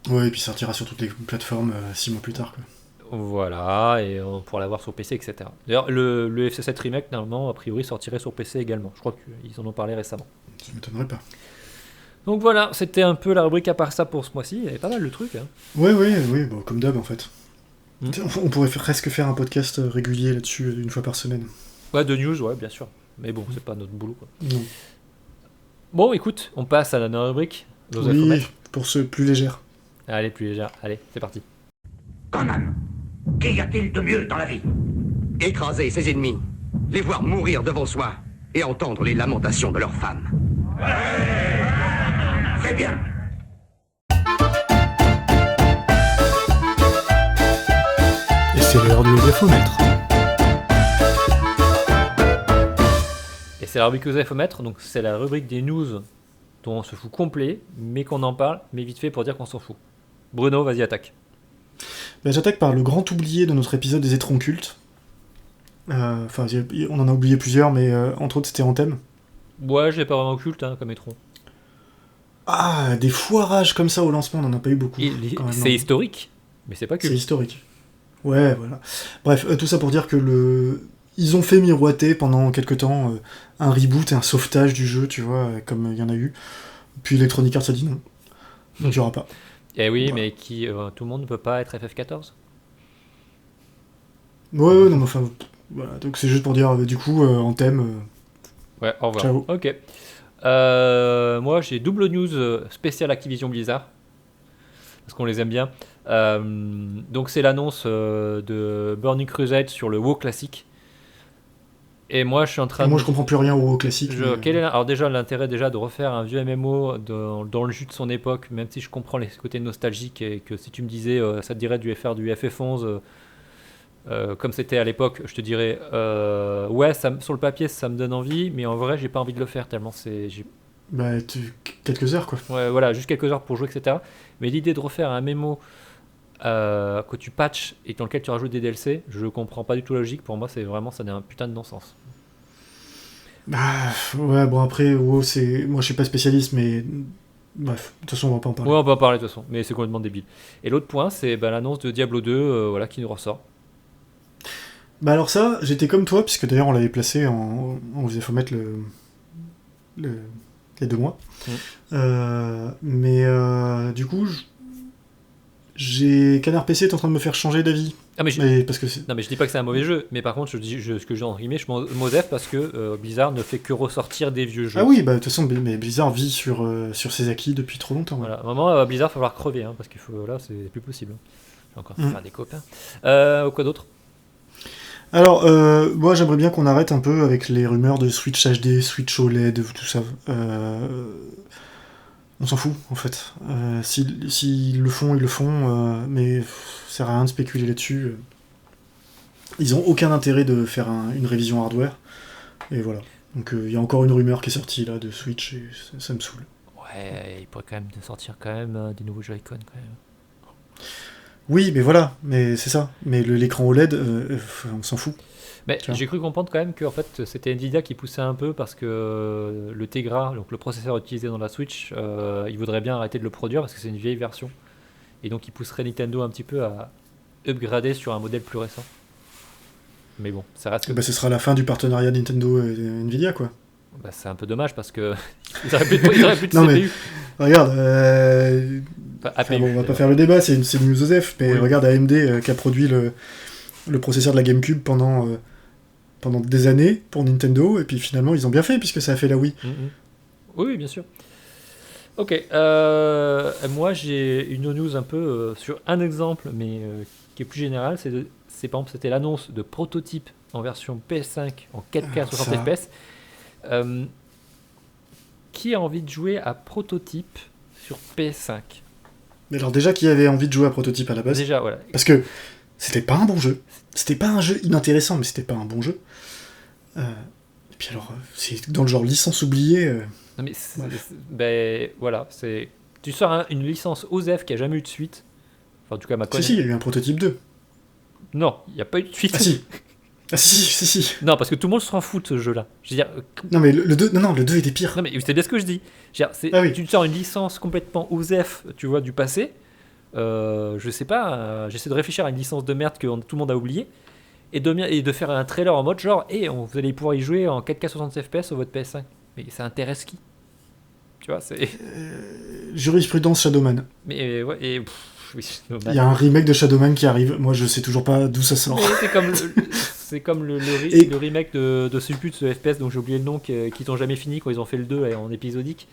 Ouais, et puis sortira sur toutes les plateformes 6 mois plus tard, quoi. Voilà, et on pourra l'avoir sur PC, etc. D'ailleurs, le FC7 Remake, normalement, a priori, sortirait sur PC également. Je crois qu'ils en ont parlé récemment. Ça m'étonnerait pas. Donc voilà, c'était un peu la rubrique à part ça pour ce mois-ci. Il y avait pas mal de trucs. Hein. Oui, bon, comme d'hab en fait. On pourrait presque faire un podcast régulier là-dessus, une fois par semaine. Ouais, de news, ouais, bien sûr. Mais bon, c'est pas notre boulot, quoi. Non. Bon, écoute, on passe à la rubrique. Oui, pour ceux plus légers. Allez, plus légère. Allez, c'est parti. Conan, qu'y a-t-il de mieux dans la vie? Écraser ses ennemis, les voir mourir devant soi et entendre les lamentations de leurs femmes. Très bien. Et c'est l'heure du Ufomètre. Et c'est la rubrique Ufomètre, donc c'est la rubrique des news dont on se fout complet, mais qu'on en parle, mais vite fait pour dire qu'on s'en fout. Bruno, vas-y, attaque. J'attaque par le grand oublié de notre épisode des étrons cultes. Enfin, on en a oublié plusieurs, mais entre autres, c'était Anthem. Ouais, je l'ai pas vraiment culte comme étron. Ah, des foirages comme ça au lancement, on n'en a pas eu beaucoup. C'est historique, mais c'est pas culte. C'est historique. Ouais, voilà. Bref, tout ça pour dire que ils ont fait miroiter pendant quelques temps un reboot et un sauvetage du jeu, tu vois, comme il y en a eu. Puis Electronic Arts a dit non. Donc il n'y aura pas. Eh oui, voilà. mais tout le monde ne peut pas être FF14. Ouais, non, mais enfin, voilà, donc c'est juste pour dire, du coup, en thème, Ouais, au revoir. ciao. Ok. Moi, j'ai double news spéciale Activision Blizzard, parce qu'on les aime bien. Donc, c'est l'annonce de Burning Crusade sur le WoW classique. Et moi, je suis en train Et moi, de... je comprends plus rien au WoW classique. Alors déjà, l'intérêt déjà de refaire un vieux MMO dans le jus de son époque, même si je comprends les côtés nostalgiques et que si tu me disais ça te dirait du du FF11 comme c'était à l'époque, je te dirais ouais, sur le papier ça me donne envie, mais en vrai j'ai pas envie de le faire tellement Bah, quelques heures, quoi. ouais, voilà, juste quelques heures pour jouer, etc. Mais l'idée de refaire un MMO que tu patches et dans lequel tu rajoutes des DLC, je comprends pas du tout la logique. Pour moi, c'est vraiment ça, un putain de non-sens. Bah, ouais, bon, après, WoW, c'est... Moi, je suis pas spécialiste, mais... Bref, de toute façon, on va pas en parler. Ouais, on peut en parler de toute façon, mais c'est complètement débile. Et l'autre point, c'est l'annonce de Diablo 2 voilà, qui nous ressort. Bah alors ça, j'étais comme toi, puisque d'ailleurs, on l'avait placé on vous faut mettre les 2 mois. Mais du coup, j'ai Canard PC est en train de me faire changer d'avis. Ah, mais parce que non, mais je dis pas que c'est un mauvais jeu, mais par contre, ce que je dis entre guillemets, je m'osef parce que Blizzard ne fait que ressortir des vieux jeux. Ah oui, bah de toute façon, mais Blizzard vit sur ses acquis depuis trop longtemps. Voilà, à un moment, Blizzard, il va falloir crever, hein, parce qu'il faut, là, c'est plus possible. Je vais encore faire des copains. Quoi d'autre? Alors, moi j'aimerais bien qu'on arrête un peu avec les rumeurs de Switch HD, Switch OLED, tout ça. On s'en fout, en fait. S'ils le font, ils le font, mais ça sert à rien de spéculer là-dessus. Ils ont aucun intérêt de faire une révision hardware. Et voilà. Donc il y a encore une rumeur qui est sortie là de Switch et ça me saoule. Ouais, il pourrait quand même sortir quand même des nouveaux Joy-Con quand même. Oui, mais voilà, mais c'est ça. Mais l'écran OLED, on s'en fout. Mais j'ai cru comprendre quand même que en fait, c'était Nvidia qui poussait un peu parce que le Tegra, donc le processeur utilisé dans la Switch, il voudrait bien arrêter de le produire parce que c'est une vieille version. Et donc il pousserait Nintendo un petit peu à upgrader sur un modèle plus récent. Mais bon, ça reste que... Bah, ce sera la fin du partenariat Nintendo et Nvidia, quoi. Bah, c'est un peu dommage parce que ils auraient plus de non, CPU. Mais, regarde, APU, bon, on va pas faire le débat, c'est une news OSEF, mais oui. Regarde AMD qui a produit le processeur de la GameCube pendant des années pour Nintendo, et puis finalement ils ont bien fait puisque ça a fait la Wii. Oui, bien sûr. Ok, moi j'ai une news un peu sur un exemple, mais qui est plus général. C'est par exemple, c'était l'annonce de prototype en version PS5 en 4K 60 FPS. Qui a envie de jouer à prototype sur PS5? Mais alors déjà, qui avait envie de jouer à prototype à la base? Déjà, voilà. Parce que c'était pas un bon jeu. C'était pas un jeu inintéressant, mais c'était pas un bon jeu. Et puis alors, c'est dans le genre licence oubliée. Non mais voilà, tu sors une licence OSEF qui a jamais eu de suite. Enfin, en tout cas, Si, il y a eu un prototype 2. Non, il n'y a pas eu de suite. Ah si. Ah si. Non, parce que tout le monde s'en fout de ce jeu-là. Je veux dire, non mais le 2, le 2 était pire. Non mais c'est bien ce que je dis. Oui. Tu sors une licence complètement OSEF, tu vois, du passé. Je sais pas, j'essaie de réfléchir à une licence de merde que tout le monde a oublié. Et de faire un trailer en mode genre, vous allez pouvoir y jouer en 4K 60 FPS sur votre PS5. Mais ça intéresse qui? Tu vois, c'est... Jurisprudence Shadowman. Mais ouais, et... Il y a un remake de Shadowman qui arrive. Moi, je sais toujours pas d'où ça sort. Mais c'est comme le remake de Suput, ce FPS dont j'ai oublié le nom, qui n'ont jamais fini quand ils ont fait le 2 en épisodique.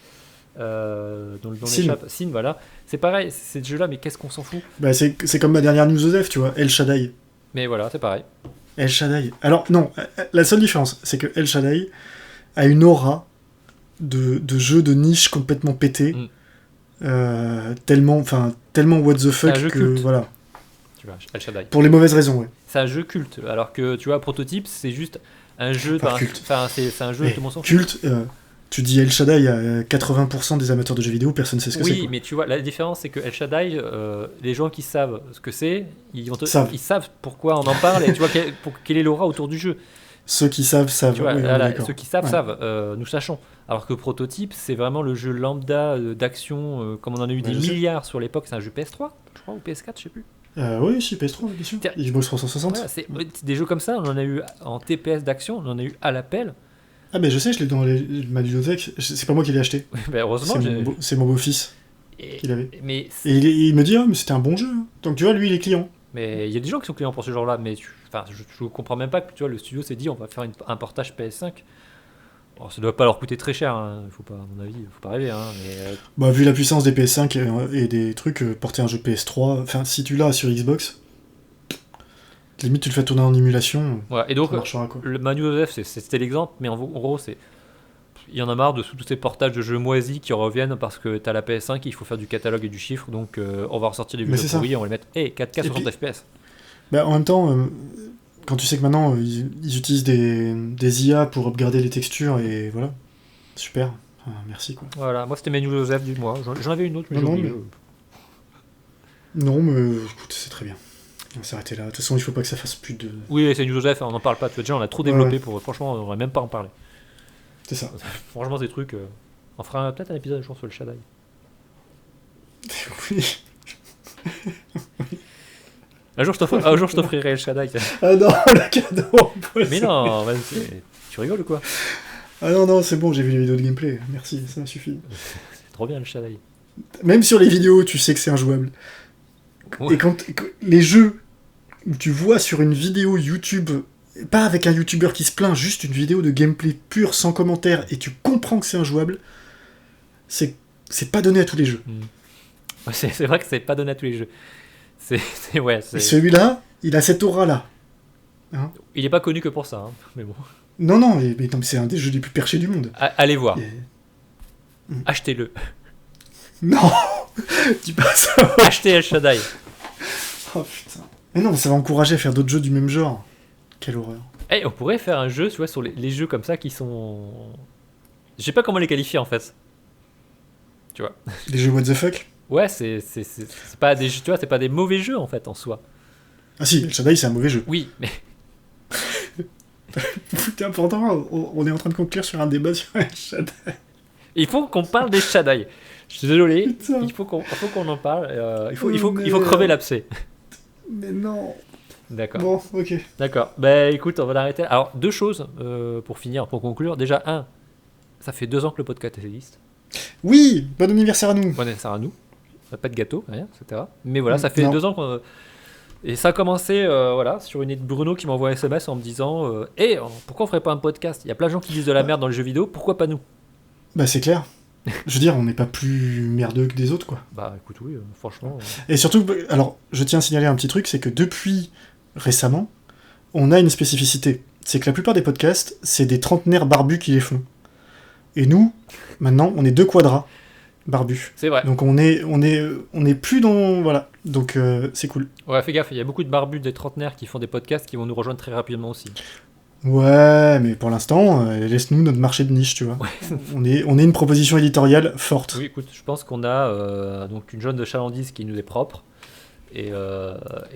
Dont le nom échappe. Sin, voilà. C'est pareil, c'est ce jeu-là, mais qu'est-ce qu'on s'en fout? Bah, c'est comme ma dernière news OSEF, tu vois, El Shaddai. Mais voilà, c'est pareil. El Shaddai. Alors, non, la seule différence, c'est que El Shaddai a une aura de jeu de niche complètement pété. Tellement what the fuck que culte. Voilà. Tu vois, El Shaddai. Pour les mauvaises raisons, ouais. C'est un jeu culte, alors que tu vois, Prototype, c'est juste un jeu. Culte. Enfin, c'est un jeu de mon sens. Culte. Tu dis El Shaddai à 80% des amateurs de jeux vidéo, personne ne sait ce que c'est. Oui, mais tu vois, la différence, c'est que El Shaddai, les gens qui savent ce que c'est, ils savent pourquoi on en parle et tu vois quelle est l'aura autour du jeu. Ceux qui savent. Tu vois, ceux qui savent, nous sachons. Alors que Prototype, c'est vraiment le jeu lambda d'action, comme on en a eu des milliards sur l'époque. C'est un jeu PS3, je crois, ou PS4, je sais plus. Oui, si, PS3, bien sûr. Xbox 360. Voilà, c'est des jeux comme ça, on en a eu en TPS d'action, on en a eu à l'appel. Ah, mais je sais, je l'ai dans ma bibliothèque. C'est pas moi qui l'ai acheté. Ben heureusement, c'est mon beau-fils qui l'avait. Mais et il me dit, mais c'était un bon jeu. Donc tu vois, lui, il est client. Mais il y a des gens qui sont clients pour ce genre-là, mais je comprends même pas que tu vois, le studio s'est dit on va faire un portage PS5. Bon, ça doit pas leur coûter très cher, hein. Faut pas, à mon avis, faut pas rêver. Hein, mais, Bah, vu la puissance des PS5 et des trucs, porter un jeu PS3, enfin, si tu l'as sur Xbox, limite tu le fais tourner en émulation, voilà. Et donc, ça marchera quoi. le Manu Joseph, c'était l'exemple, mais en gros, il y en a marre de tous ces portages de jeux moisis qui reviennent parce que t'as la PS5, il faut faire du catalogue et du chiffre, donc on va ressortir des Mais vidéos c'est pourries, on va les mettre 4K 60 FPS. Bah, en même temps, quand tu sais que maintenant ils utilisent des IA pour upgrader les textures et voilà, super, enfin, merci quoi. Voilà, moi c'était Manu Joseph du mois. J'en avais une autre, mais j'ai Non, oublié. Non, mais écoute, c'est très bien. On va s'arrêter là. De toute façon, il faut pas que ça fasse plus de. Oui, c'est Manu Joseph, on n'en parle pas. Tu vois, déjà, on a trop développé pour. Franchement, on n'aurait même pas en parler. C'est ça. Franchement, ces trucs. On fera peut-être un épisode un jour sur le Shaddai. Oui. Un jour, je t'offrirai le Shaddai. Ah non, le cadeau. Mais non, vas-y, tu rigoles ou quoi? Ah non, c'est bon, j'ai vu les vidéos de gameplay. Merci, ça m'a suffi. C'est trop bien le Shaddai. Même sur les vidéos, tu sais que c'est injouable. Ouais. Et quand les jeux où tu vois sur une vidéo YouTube, pas avec un YouTuber qui se plaint, juste une vidéo de gameplay pure, sans commentaire, et tu comprends que c'est injouable, c'est pas donné à tous les jeux. Ouais, c'est vrai que c'est pas donné à tous les jeux. Et celui-là, il a cette aura-là. Hein, il est pas connu que pour ça, hein, mais bon. non, mais c'est un des jeux les plus perchés du monde. Allez voir. Et- Achetez-le. Non. Dis pas ça. Achetez El Shaddai. Oh putain. Mais non, ça va encourager à faire d'autres jeux du même genre. Quelle horreur. On pourrait faire un jeu, tu vois, sur les jeux comme ça qui sont... Je sais pas comment les qualifier, en fait. Tu vois. Des jeux what the fuck. Ouais, c'est pas des jeux, tu vois, c'est pas des mauvais jeux, en fait, en soi. Ah si, El Shaddai, c'est un mauvais jeu. Oui, mais... Putain, pourtant, on est en train de conclure sur un débat sur El Shaddai. Il faut qu'on parle des Shaddai. Je suis désolé, Putain. il faut qu'on en parle. Il faut crever l'abcès. Mais non. D'accord. Bon, ok. D'accord. Bah écoute, on va l'arrêter. Alors, deux choses pour finir, pour conclure. Déjà, ça fait 2 ans que le podcast existe. Oui, bon anniversaire à nous. Bon anniversaire à nous. Pas de gâteau, rien, etc. Mais voilà, ça fait Non. 2 ans qu'on... Et ça a commencé voilà, sur une idée de Bruno qui m'envoie un SMS en me disant pourquoi on ferait pas un podcast? Il y a plein de gens qui disent de la merde dans les jeux vidéo, pourquoi pas nous? Bah c'est clair. Je veux dire, on n'est pas plus merdeux que des autres, quoi. Bah écoute, oui, franchement... Et surtout, alors, je tiens à signaler un petit truc, c'est que depuis récemment, on a une spécificité. C'est que la plupart des podcasts, c'est des trentenaires barbus qui les font. Et nous, maintenant, on est 2 quadras barbus. C'est vrai. Donc on est plus dans... Voilà. Donc c'est cool. Ouais, fais gaffe, il y a beaucoup de barbus des trentenaires qui font des podcasts qui vont nous rejoindre très rapidement aussi. Ouais, mais pour l'instant, laisse-nous notre marché de niche, tu vois. Ouais. On est une proposition éditoriale forte. Oui, écoute, je pense qu'on a donc une zone de chalandise qui nous est propre. Et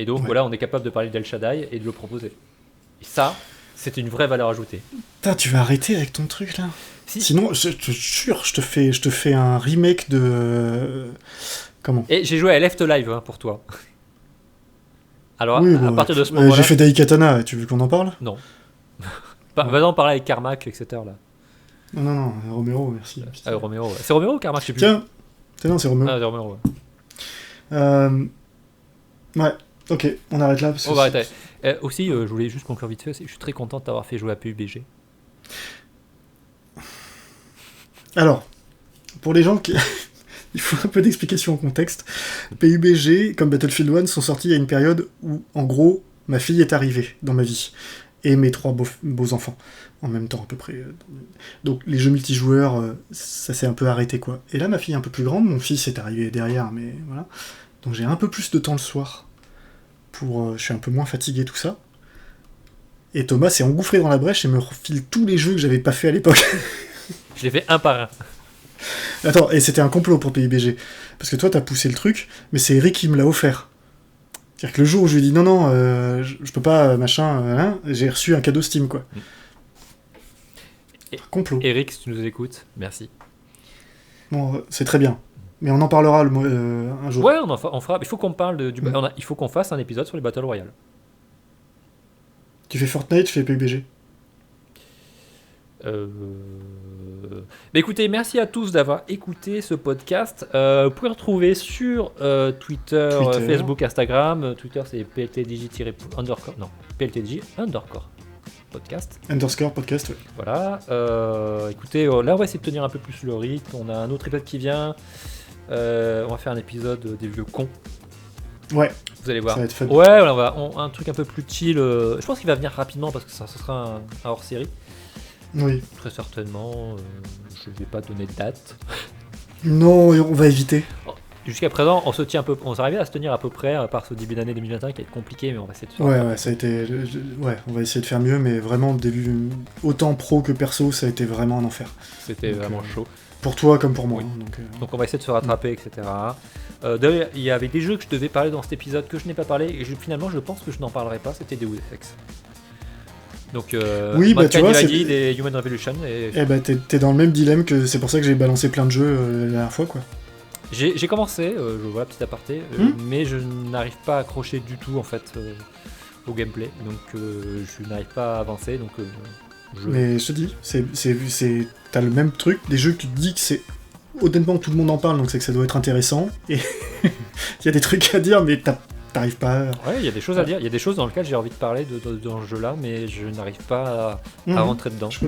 donc Ouais. voilà, on est capable de parler d'El Shaddai et de le proposer. Et ça, c'est une vraie valeur ajoutée. Putain, tu vas arrêter avec ton truc, là. Si. Sinon, je te jure, je te fais un remake de... Comment? Et j'ai joué à Left Live pour toi. Alors, Oui, à bon, partir de ce moment-là... j'ai fait Daikatana, tu veux qu'on en parle? Non. Vas-y en parler avec Carmack, etc. Là. Non, Romero, merci. Romero, ouais. C'est Romero ou Carmack, je sais plus. Tiens, non, c'est Romero. Ah, c'est Romero, ouais. Ouais, ok, on arrête là. Parce que On va arrêter. Aussi, je voulais juste conclure vite fait, je suis très content de t'avoir fait jouer à PUBG. Alors, pour les gens qui... Il faut un peu d'explication au contexte. PUBG, comme Battlefield 1, sont sortis à une période où, en gros, ma fille est arrivée dans ma vie. Et mes 3 beaux enfants, en même temps à peu près. Donc les jeux multijoueurs, ça s'est un peu arrêté, quoi. Et là, ma fille est un peu plus grande, mon fils est arrivé derrière, mais voilà. Donc j'ai un peu plus de temps le soir. Je suis un peu moins fatigué, tout ça. Et Thomas s'est engouffré dans la brèche et me refile tous les jeux que j'avais pas fait à l'époque. Je l'ai fait un par un. Attends, et c'était un complot pour PUBG. Parce que toi, t'as poussé le truc, mais c'est Eric qui me l'a offert. C'est-à-dire que le jour où je lui ai dit non, je peux pas, machin, j'ai reçu un cadeau Steam, quoi. Complot. Eric, si tu nous écoutes, merci. Bon, c'est très bien. Mais on en parlera un jour. Ouais, on fera. Il faut qu'on parle il faut qu'on fasse un épisode sur les Battle Royale. Tu fais Fortnite, tu fais PUBG. Bah écoutez, merci à tous d'avoir écouté ce podcast. Vous pouvez retrouver sur Twitter, Facebook, Instagram. Twitter, c'est PLTDJ_ non, PLTDJ_ podcast. Underscore podcast, ouais. Voilà. Écoutez, là, on va essayer de tenir un peu plus le rythme. On a un autre épisode qui vient. On va faire un épisode des vieux cons. Ouais. Vous allez voir. Ça va être fun. Ouais, on va un truc un peu plus chill. Je pense qu'il va venir rapidement parce que ce sera un hors-série. Oui. Très certainement. Je ne vais pas donner de date. Non, on va éviter. Jusqu'à présent, on s'est arrivé à se tenir à peu près, à part ce début d'année 2021 qui est compliqué, mais on va essayer de faire. Ouais, ça a été. Ouais, on va essayer de faire mieux, mais vraiment, début, autant pro que perso, ça a été vraiment un enfer. C'était vraiment chaud. Pour toi comme pour moi. Oui. Hein, donc on va essayer de se rattraper, etc. D'ailleurs, il y avait des jeux que je devais parler dans cet épisode que je n'ai pas parlé, et finalement, je pense que je n'en parlerai pas, c'était Deus Ex. Donc, oui, bah tu vois, c'est des Human Revolution. Eh bah, t'es dans le même dilemme que c'est pour ça que j'ai balancé plein de jeux la dernière fois, quoi. J'ai commencé, je vois petit aparté, mais je n'arrive pas à accrocher du tout en fait au gameplay, donc je n'arrive pas à avancer, donc Mais je te dis, t'as le même truc, des jeux que tu te dis que c'est honnêtement tout le monde en parle, donc c'est que ça doit être intéressant, et il y a des trucs à dire, mais t'arrives pas. Ouais, il y a des choses à dire, il y a des choses dans lesquelles j'ai envie de parler dans ce jeu-là, mais je n'arrive pas à rentrer dedans. Je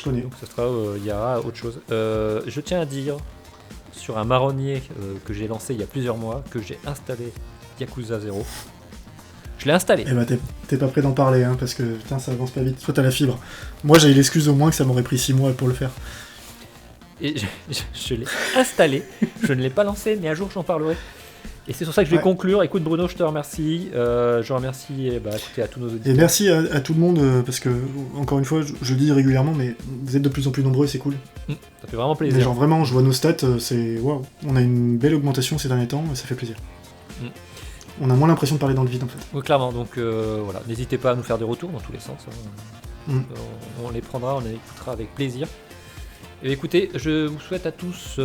connais. Donc ça sera, il y aura autre chose. Je tiens à dire sur un marronnier que j'ai lancé il y a plusieurs mois, que j'ai installé Yakuza 0. Je l'ai installé. Eh bah t'es pas prêt d'en parler, hein, parce que putain ça avance pas vite. Toi t'as la fibre. Moi j'ai eu l'excuse au moins que ça m'aurait pris 6 mois pour le faire. Et je l'ai installé, je ne l'ai pas lancé, mais un jour j'en parlerai. Et c'est sur ça que je vais conclure. Écoute Bruno, je te remercie. Je remercie écoutez, à tous nos auditeurs. Et merci à tout le monde, parce que, encore une fois, je le dis régulièrement, mais vous êtes de plus en plus nombreux et c'est cool. Ça fait vraiment plaisir. Mais genre vraiment, je vois nos stats, c'est waouh. On a une belle augmentation ces derniers temps, ça fait plaisir. On a moins l'impression de parler dans le vide en fait. Oui, clairement. Donc voilà, n'hésitez pas à nous faire des retours dans tous les sens. On les prendra, on les écoutera avec plaisir. Et écoutez, je vous souhaite à tous,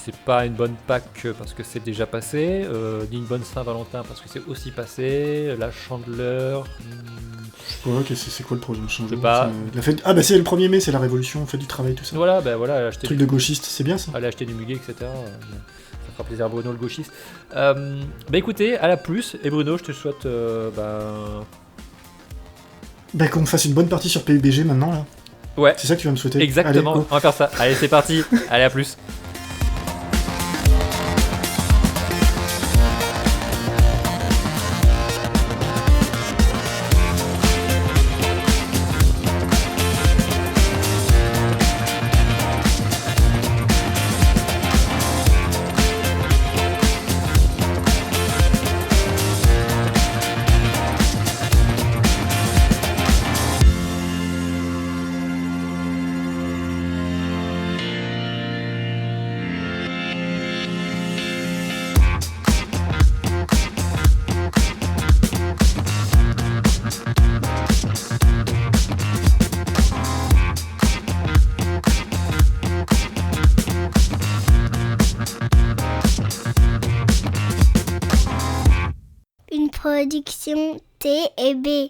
c'est pas une bonne Pâques parce que c'est déjà passé, ni une bonne Saint-Valentin parce que c'est aussi passé, la Chandeleur. C'est quoi le projet de changer? La fête... Ah bah c'est le 1er mai, c'est la révolution, fête du travail, tout ça. Voilà, acheter truc de gauchiste, c'est bien ça. Aller acheter du muguet, etc. Ça fera plaisir à Bruno le gauchiste. Écoutez, à la plus, et Bruno, je te souhaite qu'on fasse une bonne partie sur PUBG maintenant là. Ouais. C'est ça que tu vas me souhaiter. Exactement, allez, on va faire ça. Allez, c'est parti. Allez, à plus. Production T&B.